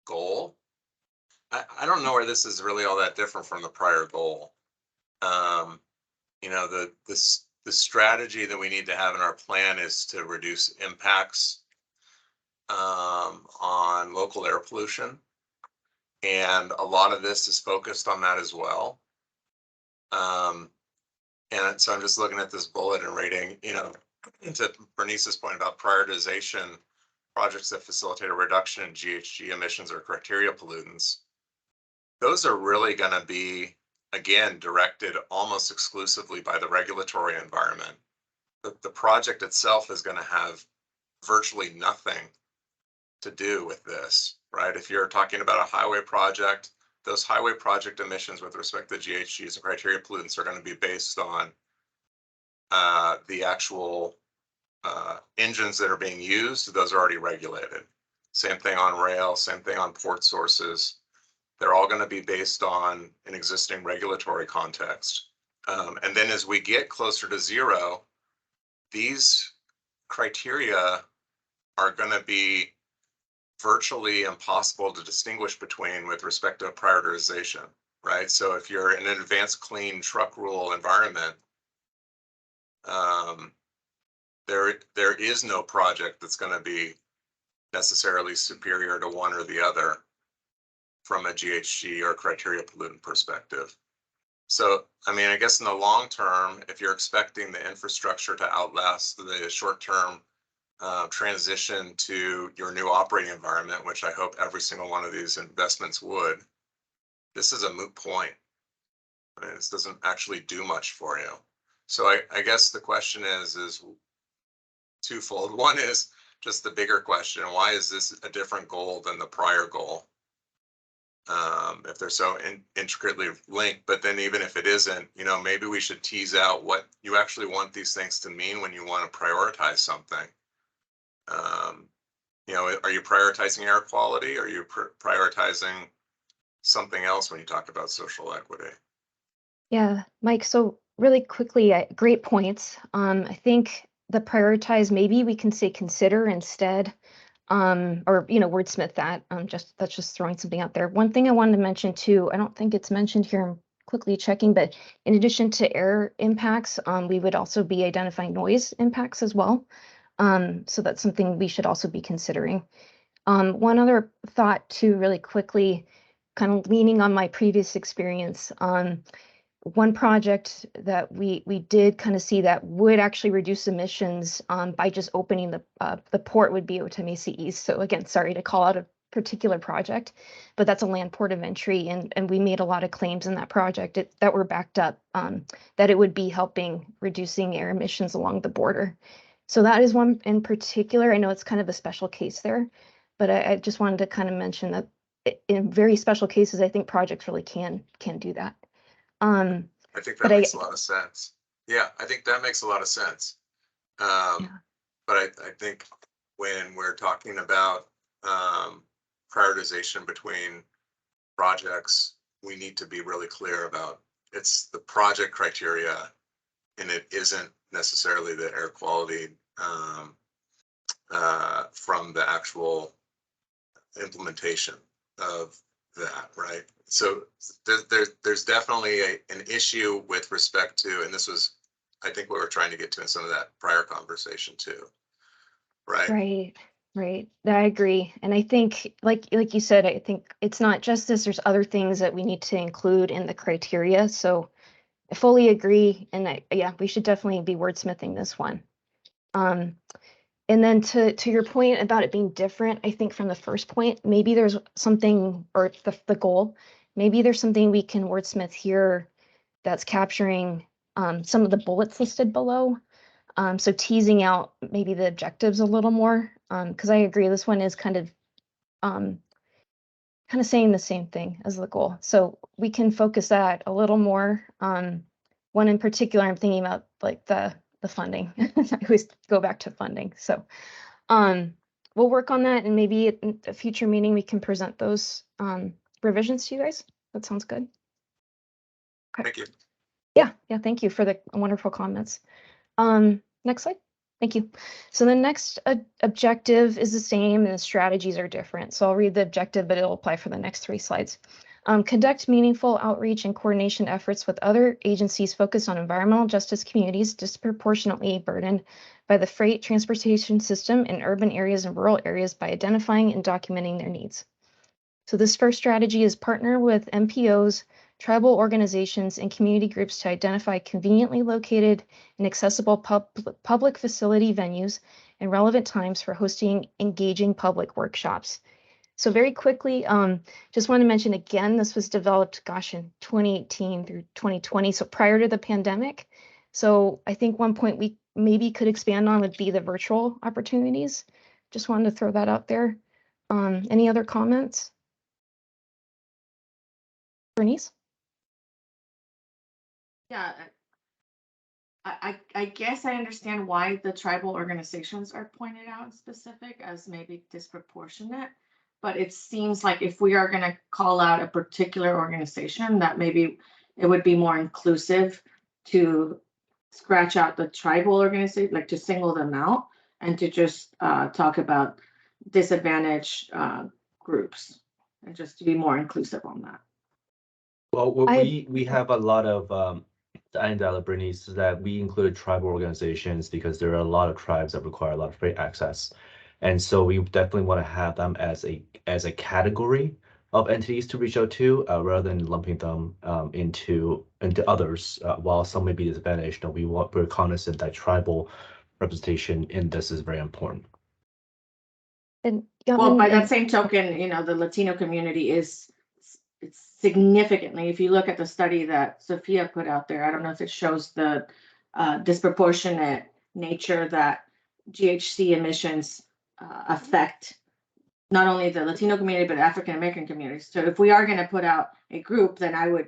Speaker 7: goal. I don't know where this is really all that different from the prior goal. You know, the strategy that we need to have in our plan is to reduce impacts on local air pollution. And a lot of this is focused on that as well. And so I'm just looking at this bullet and rating, you know, to Bernice's point about prioritization, projects that facilitate a reduction in GHG emissions or criteria pollutants. Those are really going to be, again, directed almost exclusively by the regulatory environment. The project itself is going to have virtually nothing to do with this, right? If you're talking about a highway project, those highway project emissions with respect to GHGs and criteria pollutants are going to be based on the actual engines that are being used. Those are already regulated. Same thing on rail, same thing on port sources. They're all going to be based on an existing regulatory context. And then as we get closer to zero, these criteria are going to be virtually impossible to distinguish between with respect to prioritization, right? So if you're in an advanced clean truck rule environment, there is no project that's going to be necessarily superior to one or the other from a GHG or criteria pollutant perspective. So, I mean, I guess in the long term, if you're expecting the infrastructure to outlast the short-term transition to your new operating environment, which I hope every single one of these investments would, this is a moot point. I mean, this doesn't actually do much for you. So I guess the question is twofold. One is just the bigger question: why is this a different goal than the prior goal? If they're so intricately linked, but then even if it isn't, you know, maybe we should tease out what you actually want these things to mean when you want to prioritize something. You know, are you prioritizing air quality? Or are you prioritizing something else when you talk about social equity?
Speaker 18: Yeah, Mike, so really quickly, great points. I think the prioritize, maybe we can say consider instead, or, you know, wordsmith that. That's just throwing something out there. One thing I wanted to mention too, I don't think it's mentioned here, I'm quickly checking, but in addition to air impacts, we would also be identifying noise impacts as well. So that's something we should also be considering. One other thought too, really quickly, kind of leaning on my previous experience, one project that we did kind of see that would actually reduce emissions by just opening the port would be Otemacy East. So again, sorry to call out a particular project, but that's a land port of entry, and we made a lot of claims in that project that were backed up that it would be helping reducing air emissions along the border. So that is one in particular. I know it's kind of a special case there, but I just wanted to kind of mention that in very special cases, I think projects really can do that.
Speaker 7: I think that makes a lot of sense. Yeah, I think that makes a lot of sense. But I think when we're talking about prioritization between projects, we need to be really clear about it's the project criteria, and it isn't necessarily the air quality from the actual implementation of that, right? So there's definitely an issue with respect to, and this was, I think, what we're trying to get to in some of that prior conversation too, right?
Speaker 18: Right, right. I agree. And I think, like you said, I think it's not just this, there's other things that we need to include in the criteria. So I fully agree. And yeah, we should definitely be wordsmithing this one. And then to your point about it being different, I think from the first point, maybe there's something, or the goal, maybe there's something we can wordsmith here that's capturing some of the bullets listed below. So teasing out maybe the objectives a little more, because I agree this one is kind of saying the same thing as the goal. So we can focus that a little more. One in particular, I'm thinking about like the funding. I always go back to funding. So we'll work on that, and maybe in a future meeting we can present those revisions to you guys. That sounds good. Okay.
Speaker 7: Thank you.
Speaker 18: Yeah, thank you for the wonderful comments. Next slide. Thank you. So the next objective is the same and the strategies are different. So I'll read the objective, but it'll apply for the next 3 slides. Conduct meaningful outreach and coordination efforts with other agencies focused on environmental justice communities disproportionately burdened by the freight transportation system in urban areas and rural areas by identifying and documenting their needs. So this first strategy is partner with MPOs, tribal organizations, and community groups to identify conveniently located and accessible public facility venues and relevant times for hosting engaging public workshops. So very quickly, just want to mention again, this was developed, in 2018 through 2020, so prior to the pandemic. So I think one point we maybe could expand on would be the virtual opportunities. Just wanted to throw that out there. Any other comments? Bernice?
Speaker 6: Yeah, I guess I understand why the tribal organizations are pointed out in specific as maybe disproportionate. But it seems like if we are going to call out a particular organization, that maybe it would be more inclusive to scratch out the tribal organization, like to single them out and to just talk about disadvantaged groups and just to be more inclusive on that.
Speaker 1: Well, we have a lot of Bernice, that we included tribal organizations because there are a lot of tribes that require a lot of freight access. And so we definitely want to have them as a category of entities to reach out to, rather than lumping them into others. While some may be disadvantaged, we're cognizant that tribal representation in this is very important.
Speaker 18: And
Speaker 6: well, by that same token, the Latino community it's significantly, if you look at the study that Sophia put out there, I don't know if it shows the disproportionate nature that GHG emissions affect not only the Latino community, but African American communities. So if we are going to put out a group, then I would,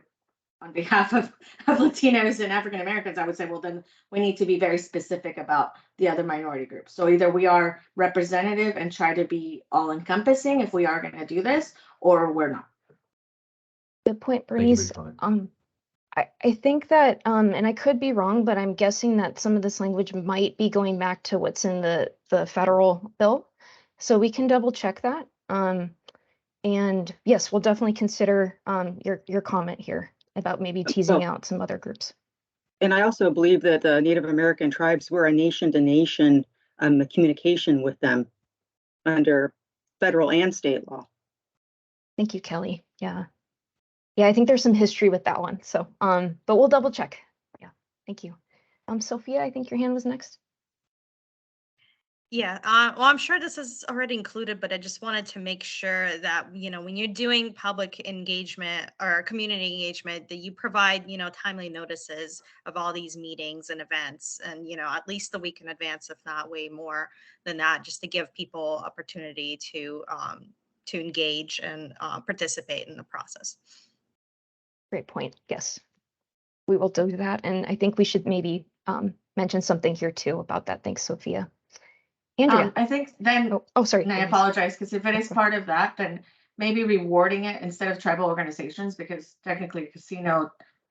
Speaker 6: on behalf of Latinos and African Americans, I would say, well, then we need to be very specific about the other minority groups. So either we are representative and try to be all encompassing if we are going to do this, or we're not.
Speaker 18: Good point, Bernice. I think that, and I could be wrong, but I'm guessing that some of this language might be going back to what's in the federal bill. So we can double check that. And yes, we'll definitely consider your comment here about maybe teasing out some other groups.
Speaker 14: And I also believe that the Native American tribes were a nation-to-nation communication with them under federal and state law.
Speaker 18: Thank you, Kelly. Yeah, I think there's some history with that one. So, but we'll double check. Yeah, thank you. Sophia, I think your hand was next.
Speaker 9: Yeah, well, I'm sure this is already included, but I just wanted to make sure that, when you're doing public engagement or community engagement, that you provide, timely notices of all these meetings and events and, at least a week in advance, if not way more than that, just to give people opportunity to engage and participate in the process.
Speaker 18: Great point. Yes, we will do that. And I think we should maybe mention something here too about that. Thanks, Sophia. Andrea.
Speaker 6: I think then,
Speaker 18: sorry.
Speaker 6: And I apologize, because if it is part of that, then maybe rewarding it instead of tribal organizations, because technically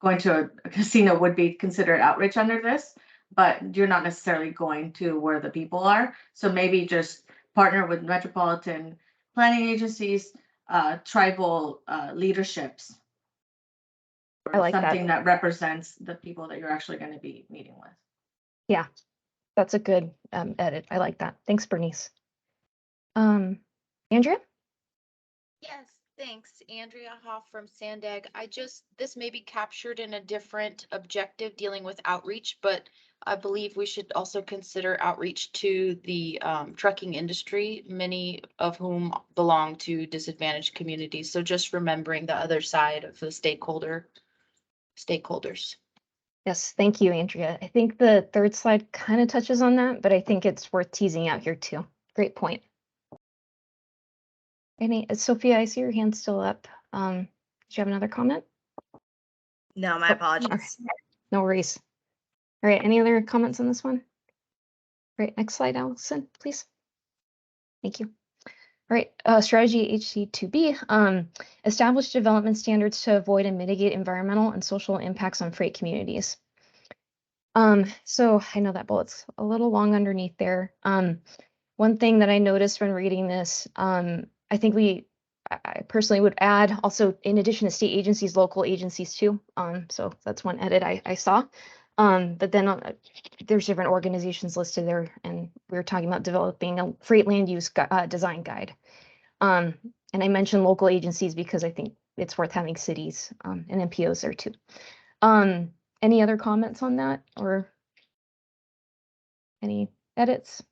Speaker 6: going to a casino would be considered outreach under this, but you're not necessarily going to where the people are. So maybe just partner with metropolitan planning agencies, tribal leaderships.
Speaker 18: I like that.
Speaker 6: Something that represents the people that you're actually going to be meeting with.
Speaker 18: Yeah, that's a good edit. I like that. Thanks, Bernice. Andrea?
Speaker 19: Yes, thanks. Andrea Hoff from Sandag. This may be captured in a different objective dealing with outreach, but I believe we should also consider outreach to the trucking industry, many of whom belong to disadvantaged communities. So just remembering the other side of the stakeholders.
Speaker 18: Yes, thank you, Andrea. I think the third slide kind of touches on that, but I think it's worth teasing out here too. Great point. Sophia, I see your hand still up. Did you have another comment?
Speaker 9: No, my apologies.
Speaker 18: Okay. No worries. All right, any other comments on this one? All right, next slide, Allison, please. Thank you. All right, strategy HC2B, establish development standards to avoid and mitigate environmental and social impacts on freight communities. So I know that bullet's a little long underneath there. One thing that I noticed when reading this, I think I personally would add also, in addition to state agencies, local agencies too. So that's one edit I saw. But then there's different organizations listed there, and we were talking about developing a freight land use design guide. And I mentioned local agencies because I think it's worth having cities and NPOs there too. Any other comments on that or any edits?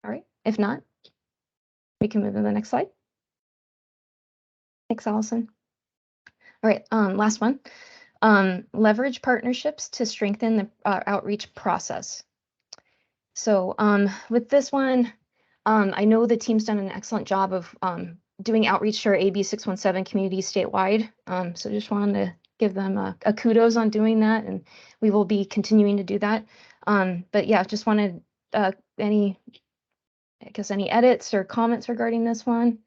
Speaker 18: All right, if not, we can move to the next slide. Thanks, Allison. All right, last one. Leverage partnerships to strengthen the outreach process. So with this one, I know the team's done an excellent job of doing outreach to our AB 617 communities statewide. So just wanted to give them a kudos on doing that, and we will be continuing to do that. But yeah, just wanted any edits or comments regarding this one.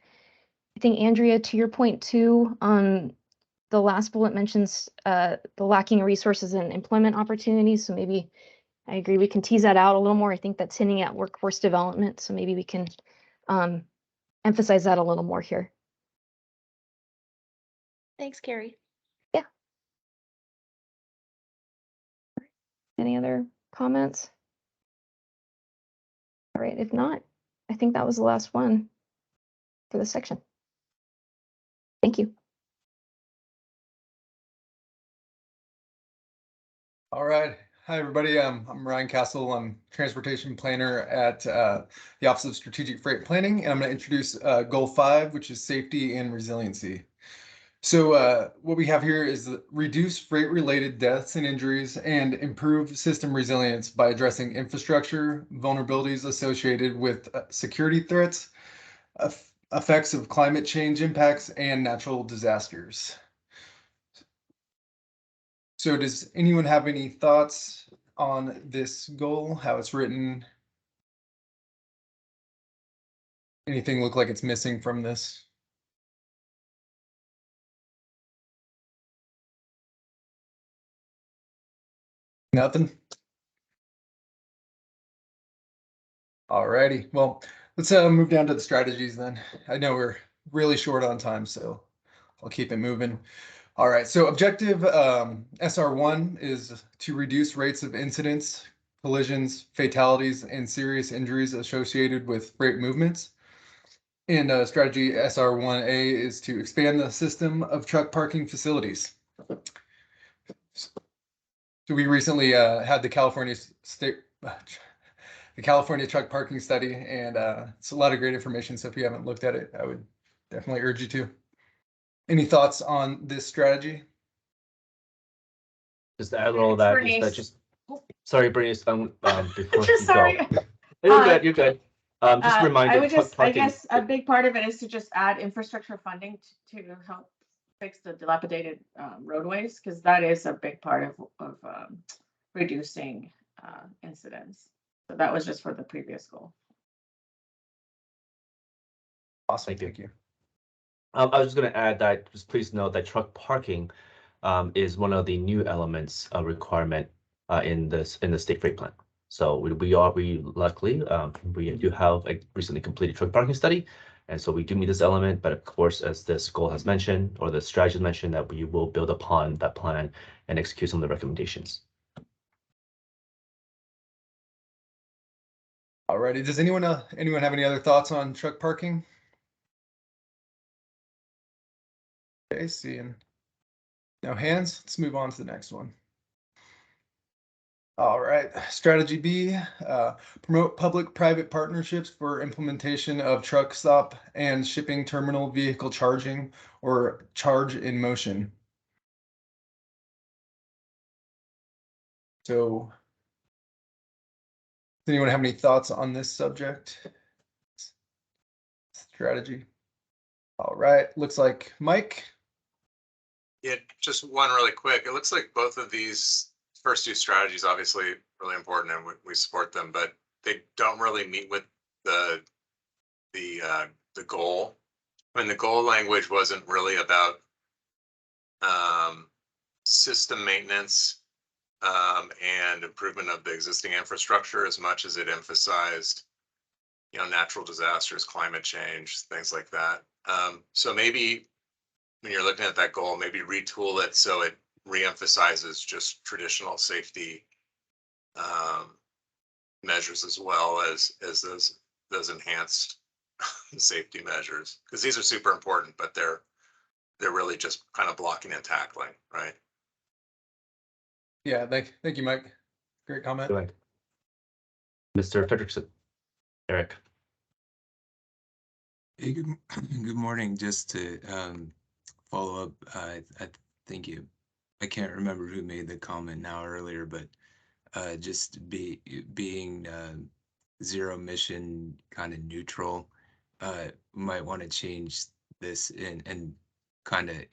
Speaker 18: I think, Andrea, to your point too, the last bullet mentions the lacking resources and employment opportunities. So maybe I agree we can tease that out a little more. I think that's hinting at workforce development. So maybe we can emphasize that a little more here.
Speaker 19: Thanks, Carrie.
Speaker 18: Yeah. Any other comments? All right, if not, I think that was the last one for this section. Thank you.
Speaker 20: All right. Hi, everybody. I'm Ryan Castle. I'm transportation planner at the Office of Strategic Freight Planning, and I'm going to introduce Goal 5, which is safety and resiliency. So what we have here is reduce freight-related deaths and injuries and improve system resilience by addressing infrastructure vulnerabilities associated with security threats, effects of climate change impacts, and natural disasters. So does anyone have any thoughts on this goal, how it's written? Anything look like it's missing from this? Nothing? All righty. Well, let's move down to the strategies then. I know we're really short on time, so I'll keep it moving. All right, so objective SR1 is to reduce rates of incidents, collisions, fatalities, and serious injuries associated with freight movements. And strategy SR1A is to expand the system of truck parking facilities. So we recently had the California truck parking study, and it's a lot of great information. So if you haven't looked at it, I would definitely urge you to. Any thoughts on this strategy?
Speaker 1: Just to add all that is that just sorry, Bernice. Before
Speaker 6: Just
Speaker 1: you
Speaker 6: sorry.
Speaker 1: go, you're good. You're good. Just remind
Speaker 6: I would
Speaker 1: truck
Speaker 6: just, I
Speaker 1: parking.
Speaker 6: guess, a big part of it is to just add infrastructure funding to help fix the dilapidated roadways, because that is a big part of reducing incidents. So that was just for the previous goal.
Speaker 1: Awesome, thank you. I was just going to add that just please note that truck parking is one of the new elements of requirement in the state freight plan. So we luckily, we do have a recently completed truck parking study. And so we do meet this element, but of course, as this goal has mentioned, or the strategy has mentioned, that we will build upon that plan and execute some of the recommendations.
Speaker 20: Alrighty, does anyone have any other thoughts on truck parking? Okay, seeing no hands, let's move on to the next one. All right, strategy B, promote public-private partnerships for implementation of truck stop and shipping terminal vehicle charging or charge in motion. So, does anyone have any thoughts on this subject? Strategy. All right, looks like Mike.
Speaker 7: Yeah, just one really quick. It looks like both of these first two strategies obviously really important and we support them, but they don't really meet with the goal. I mean, the goal language wasn't really about system maintenance and improvement of the existing infrastructure as much as it emphasized, natural disasters, climate change, things like that. So maybe when you're looking at that goal, maybe retool it so it reemphasizes just traditional safety measures as well as those enhanced safety measures, because these are super important, but they're really just kind of blocking and tackling, right?
Speaker 20: Yeah, thank you, Mike. Great comment.
Speaker 1: Go ahead. Mr. Fredrickson. Eric.
Speaker 21: Hey, good morning. Just to follow up, I think I can't remember who made the comment now earlier, but just being zero emission kind of neutral, might want to change this and kind of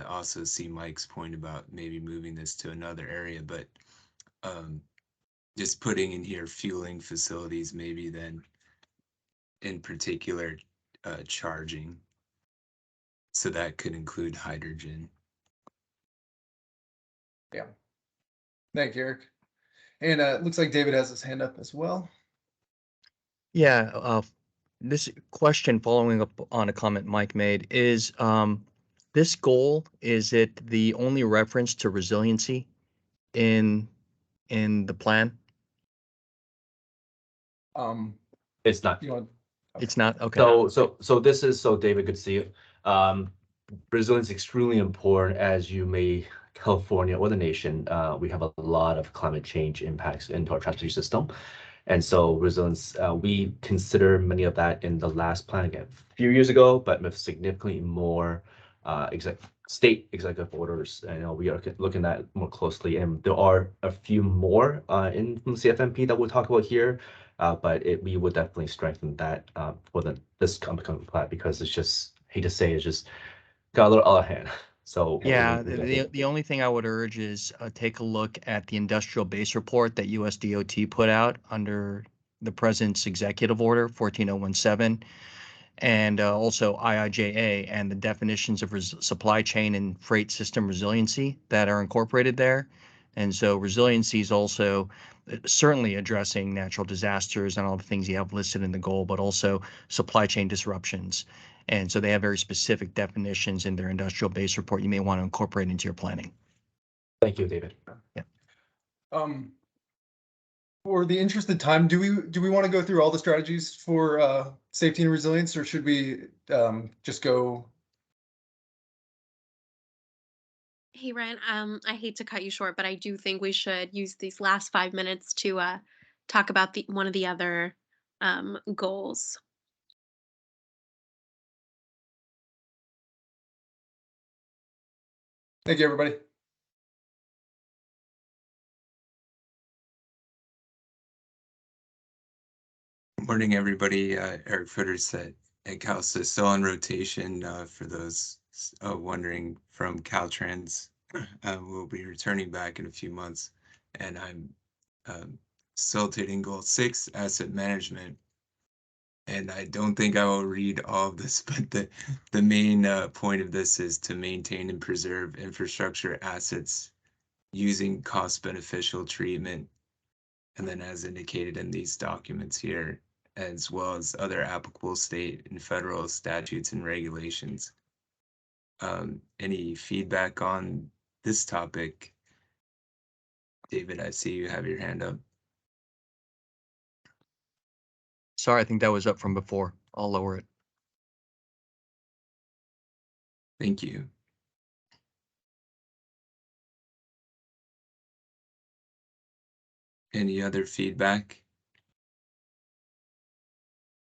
Speaker 21: also see Mike's point about maybe moving this to another area, but just putting in here fueling facilities, maybe then in particular charging. So that could include hydrogen.
Speaker 20: Yeah. Thank you, Eric. And it looks like David has his hand up as well.
Speaker 22: Yeah, this question following up on a comment Mike made is this goal, is it the only reference to resiliency in the plan?
Speaker 1: It's not.
Speaker 22: It's not, okay.
Speaker 1: So this is, David, good to see you. Resilience is extremely important. As you may, California or the nation, we have a lot of climate change impacts into our transportation system. And so resilience, we consider many of that in the last plan again a few years ago, but with significantly more state executive orders. And we are looking at more closely, and there are a few more in CFMP that we'll talk about here. But we would definitely strengthen that for this upcoming plan, because it's just, hate to say, it's just got a little out of hand. So
Speaker 22: yeah, the only thing I would urge is take a look at the industrial base report that USDOT put out under the President's Executive Order 14017, and also IIJA and the definitions of supply chain and freight system resiliency that are incorporated there. And so resiliency is also certainly addressing natural disasters and all the things you have listed in the goal, but also supply chain disruptions. And so they have very specific definitions in their industrial base report you may want to incorporate into your planning.
Speaker 1: Thank you, David.
Speaker 22: Yeah.
Speaker 20: For the interest of time, do we want to go through all the strategies for safety and resilience, or should we just go?
Speaker 3: Hey, Ryan, I hate to cut you short, but I do think we should use these last 5 minutes to talk about one of the other goals.
Speaker 20: Thank you, everybody.
Speaker 21: Morning, everybody. Eric Footers at CalSys, still on rotation for those wondering from Caltrans. We'll be returning back in a few months, and I'm facilitating Goal 6, asset management. And I don't think I will read all of this, but the main point of this is to maintain and preserve infrastructure assets using cost beneficial treatment And then as indicated in these documents here, as well as other applicable state and federal statutes and regulations. Any feedback on this topic? David, I see you have your hand up.
Speaker 22: Sorry, I think that was up from before. I'll lower it.
Speaker 21: Thank you. Any other feedback?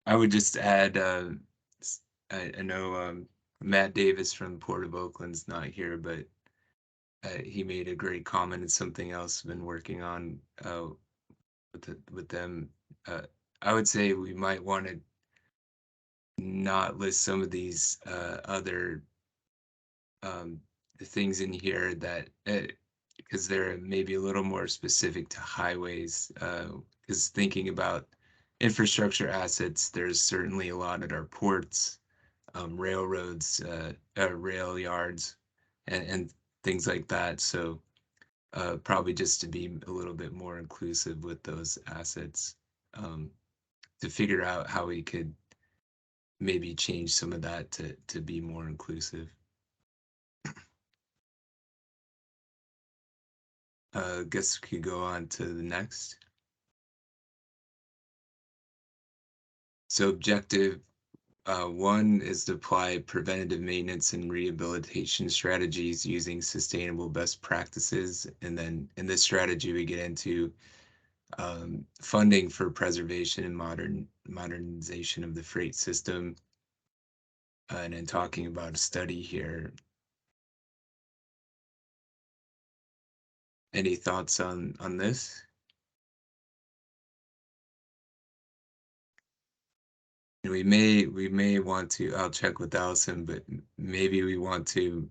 Speaker 21: I would just add, I know Matt Davis from the Port of Oakland's not here, but he made a great comment. It's something else I've been working on with them. I would say we might want to not list some of these other things in here that because they're maybe a little more specific to highways. Because thinking about infrastructure assets, there's certainly a lot at our ports, railroads, rail yards, and things like that. So probably just to be a little bit more inclusive with those assets, to figure out how we could maybe change some of that to be more inclusive. Guess we could go on to the next. So objective 1 is to apply preventative maintenance and rehabilitation strategies using sustainable best practices. And then in this strategy, we get into funding for preservation and modernization of the freight system. And then talking about a study here. Any thoughts on this? And we may want to, I'll check with Allison, but maybe we want to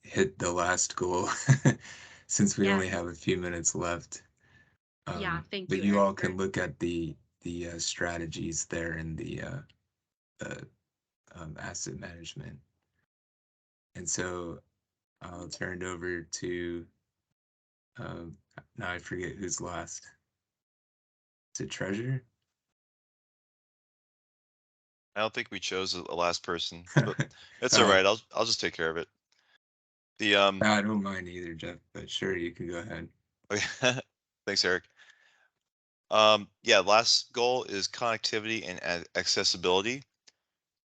Speaker 21: hit the last goal since we only have a few minutes left.
Speaker 3: Yeah, thank
Speaker 21: but
Speaker 3: you.
Speaker 21: you all can look at the strategies there in the asset management. And so I'll turn it over to, now I forget who's last. Is it Treasurer?
Speaker 5: I don't think we chose a last person, but that's all right. I'll just take care of it. The
Speaker 21: I don't mind either, Jeff, but sure, you can go ahead.
Speaker 5: Okay. Thanks, Eric. Yeah, last goal is connectivity and accessibility.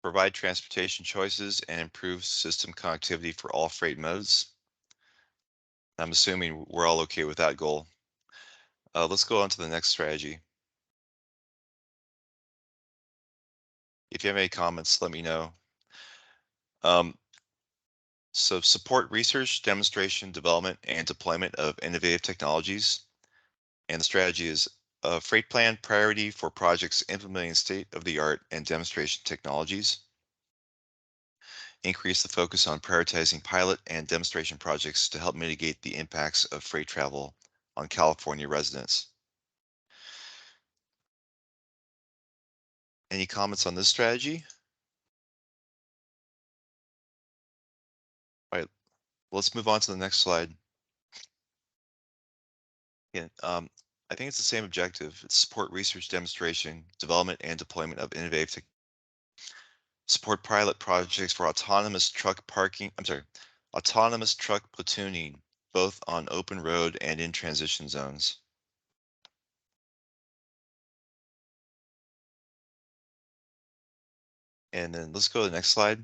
Speaker 5: Provide transportation choices and improve system connectivity for all freight modes. I'm assuming we're all okay with that goal. Let's go on to the next strategy. If you have any comments, let me know. So support research, demonstration, development, and deployment of innovative technologies. And the strategy is a freight plan priority for projects implementing state-of-the-art and demonstration technologies. Increase the focus on prioritizing pilot and demonstration projects to help mitigate the impacts of freight travel on California residents. Any comments on this strategy? All right, let's move on to the next slide. Again, I think it's the same objective. It's support research, demonstration, development, and deployment of innovative technology. Support pilot projects for autonomous truck platooning, both on open road and in transition zones. And then let's go to the next slide.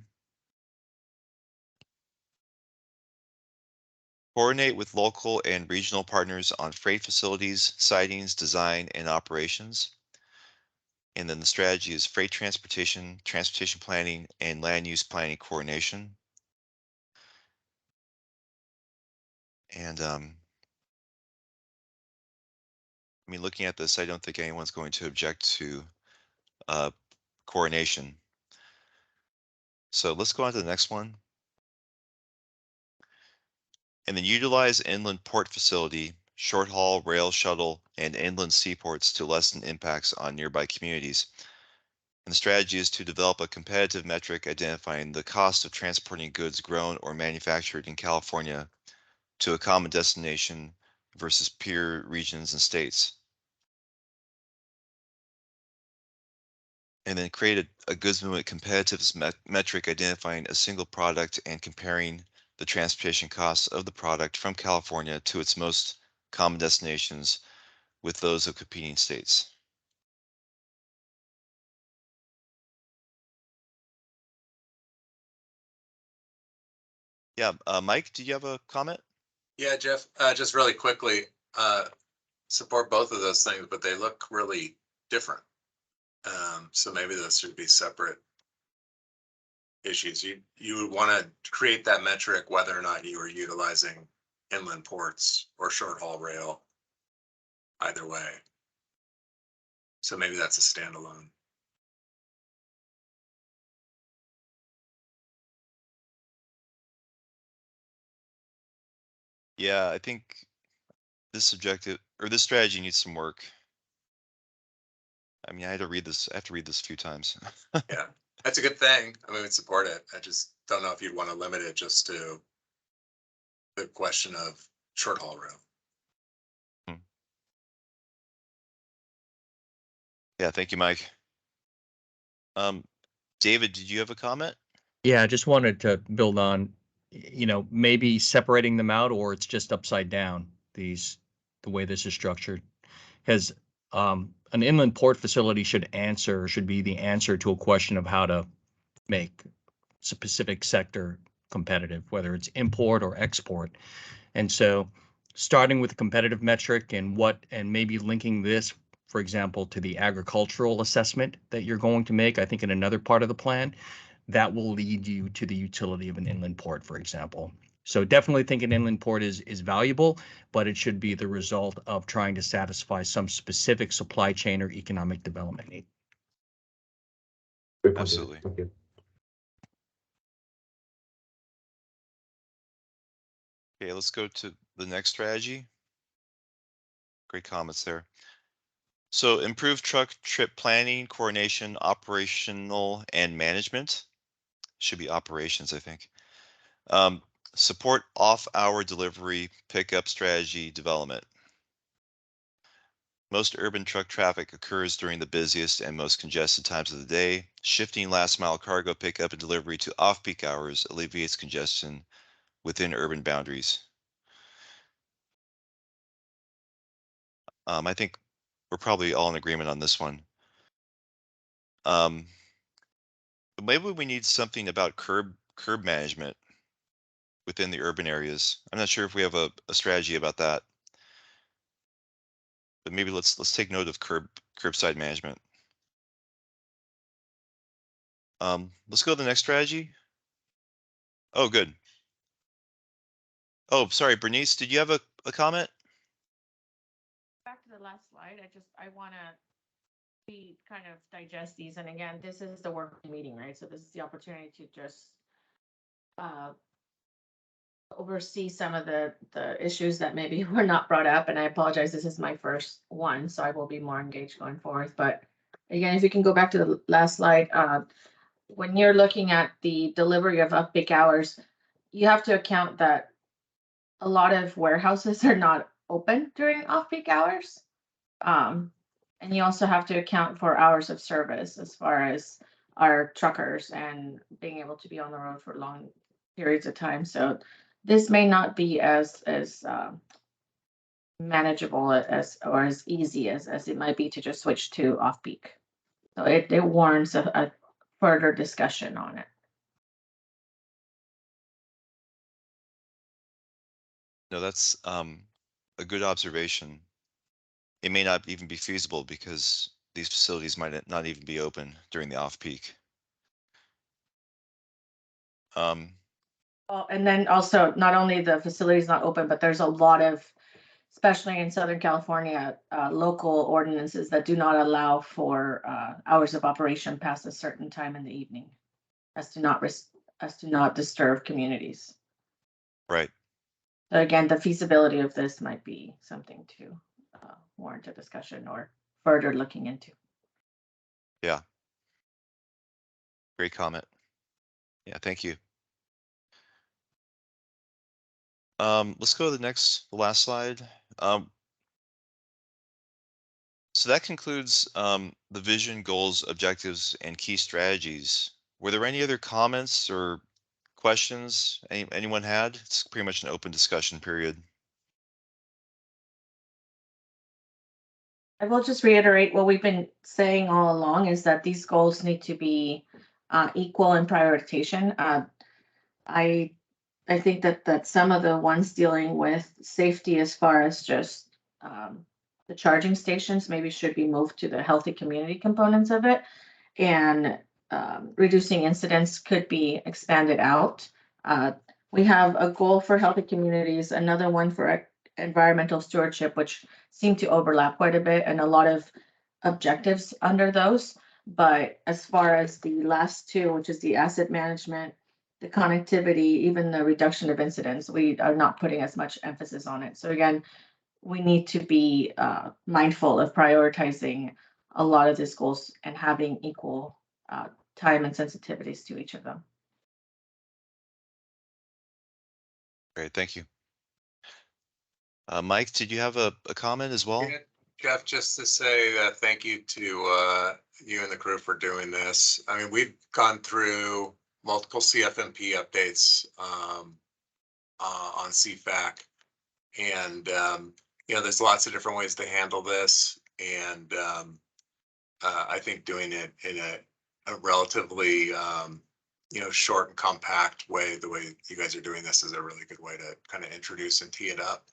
Speaker 5: Coordinate with local and regional partners on freight facilities, sidings, design, and operations. And then the strategy is freight transportation, transportation planning, and land use planning coordination. And I mean, looking at this, I don't think anyone's going to object to coordination. So let's go on to the next one. And then utilize inland port facility, short haul, rail shuttle, and inland seaports to lessen impacts on nearby communities. And the strategy is to develop a competitive metric identifying the cost of transporting goods grown or manufactured in California to a common destination versus peer regions and states. And then create a goods movement competitiveness metric identifying a single product and comparing the transportation costs of the product from California to its most common destinations with those of competing states. Yeah, Mike, did you have a comment?
Speaker 7: Yeah, Jeff, just really quickly, support both of those things, but they look really different. So maybe those should be separate issues. You would want to create that metric whether or not you are utilizing inland ports or short haul rail, either way. So maybe that's a standalone.
Speaker 5: Yeah, I think this objective or this strategy needs some work. I mean, I have to read this a few times.
Speaker 7: Yeah, that's a good thing. I mean, we'd support it. I just don't know if you'd want to limit it just to the question of short haul rail.
Speaker 5: Yeah, thank you, Mike. David, did you have a comment?
Speaker 22: Yeah, I just wanted to build on, maybe separating them out, or it's just upside down, the way this is structured. Because an inland port facility should be the answer to a question of how to make specific sector competitive, whether it's import or export. And so starting with a competitive metric and maybe linking this, for example, to the agricultural assessment that you're going to make, I think in another part of the plan, that will lead you to the utility of an inland port, for example. So definitely think an inland port is valuable, but it should be the result of trying to satisfy some specific supply chain or economic development need.
Speaker 5: Absolutely.
Speaker 1: Thank you.
Speaker 5: Okay, let's go to the next strategy. Great comments there. So improve truck trip planning, coordination, operational, and management. Should be operations, I think. Support off-hour delivery pickup strategy development. Most urban truck traffic occurs during the busiest and most congested times of the day. Shifting last mile cargo pickup and delivery to off-peak hours alleviates congestion within urban boundaries. I think we're probably all in agreement on this one. Maybe we need something about curb management within the urban areas. I'm not sure if we have a strategy about that, but maybe let's take note of curbside management. Let's go to the next strategy. Oh, good. Oh, sorry, Bernice, did you have a comment?
Speaker 6: Back to the last slide, I want to kind of digest these. And again, this is the work meeting, right? So this is the opportunity to just oversee some of the issues that maybe were not brought up. And I apologize, this is my first one, so I will be more engaged going forward. But again, if you can go back to the last slide, when you're looking at the delivery of off-peak hours, you have to account that a lot of warehouses are not open during off-peak hours. And you also have to account for hours of service as far as our truckers and being able to be on the road for long periods of time. So this may not be as manageable or as easy as it might be to just switch to off-peak. So it warrants a further discussion on it.
Speaker 5: No, that's a good observation. It may not even be feasible because these facilities might not even be open during the off-peak.
Speaker 6: Well, and then also not only the facilities not open, but there's a lot of, especially in Southern California, local ordinances that do not allow for hours of operation past a certain time in the evening, as to not disturb communities.
Speaker 5: Right.
Speaker 6: So again, the feasibility of this might be something to warrant a discussion or further looking into.
Speaker 5: Yeah. Great comment. Yeah, thank you. Let's go to the last slide. So that concludes the vision, goals, objectives, and key strategies. Were there any other comments or questions anyone had? It's pretty much an open discussion period.
Speaker 6: I will just reiterate what we've been saying all along is that these goals need to be equal in prioritization. I think that some of the ones dealing with safety as far as just the charging stations maybe should be moved to the healthy community components of it. And reducing incidents could be expanded out. We have a goal for healthy communities, another one for environmental stewardship, which seem to overlap quite a bit, and a lot of objectives under those. But as far as the last two, which is the asset management, the connectivity, even the reduction of incidents, we are not putting as much emphasis on it. So again, we need to be mindful of prioritizing a lot of these goals and having equal time and sensitivities to each of them.
Speaker 5: Great, thank you. Mike, did you have a comment as well?
Speaker 7: Yeah, Jeff, just to say thank you to you and the crew for doing this. I mean, we've gone through multiple CFMP updates on CFAC, and you know, there's lots of different ways to handle this, and I think doing it in a relatively you know, short and compact way, the way you guys are doing this, is a really good way to kind of introduce and tee it up.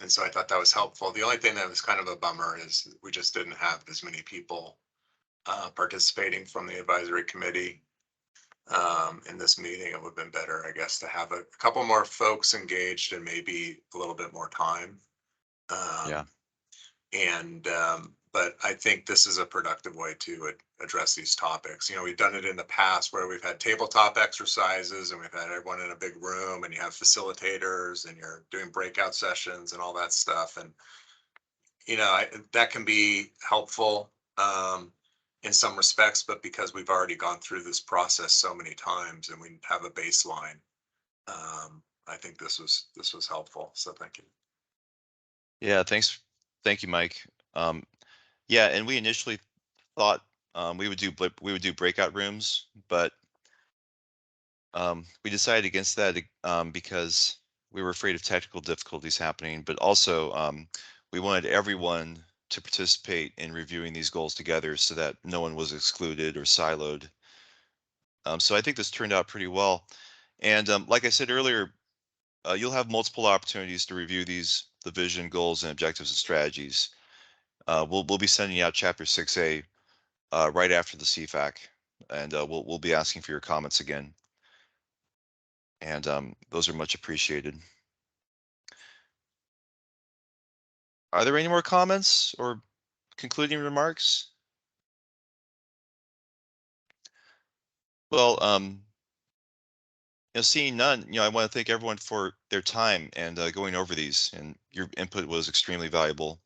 Speaker 7: And so I thought that was helpful. The only thing that was kind of a bummer is we just didn't have as many people participating from the advisory committee in this meeting. It would have been better, I guess, to have a couple more folks engaged and maybe a little bit more time.
Speaker 5: Yeah.
Speaker 7: And but I think this is a productive way to address these topics. You know, we've done it in the past where we've had tabletop exercises and we've had everyone in a big room and you have facilitators and you're doing breakout sessions and all that stuff. And, you know, that can be helpful in some respects, but because we've already gone through this process so many times and we have a baseline, I think this was helpful. So thank you.
Speaker 5: Yeah, thanks. Thank you, Mike. Yeah, and we initially thought we would do breakout rooms, but we decided against that because we were afraid of technical difficulties happening, but also we wanted everyone to participate in reviewing these goals together so that no one was excluded or siloed. So I think this turned out pretty well. And like I said earlier, you'll have multiple opportunities to review the vision, goals, and objectives and strategies. We'll be sending out Chapter 6A right after the CFAC, and we'll be asking for your comments again. And those are much appreciated. Are there any more comments or concluding remarks? Well, you know, seeing none, you know, I want to thank everyone for their time and going over these, and your input was extremely valuable.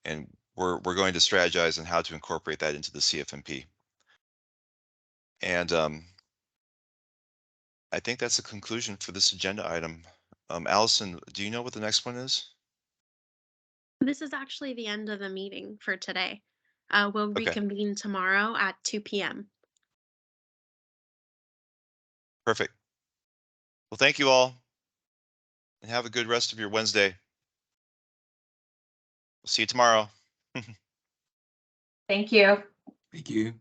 Speaker 5: And we're going to strategize on how to incorporate that into the CFMP. And I think that's the conclusion for this agenda item. Allison, do you know what the next one is?
Speaker 3: This is actually the end of the meeting for today. We'll
Speaker 5: Okay.
Speaker 3: reconvene tomorrow at 2 p.m.
Speaker 5: Perfect. Well, thank you all, and have a good rest of your Wednesday. We'll see you tomorrow.
Speaker 6: Thank you.
Speaker 21: Thank you.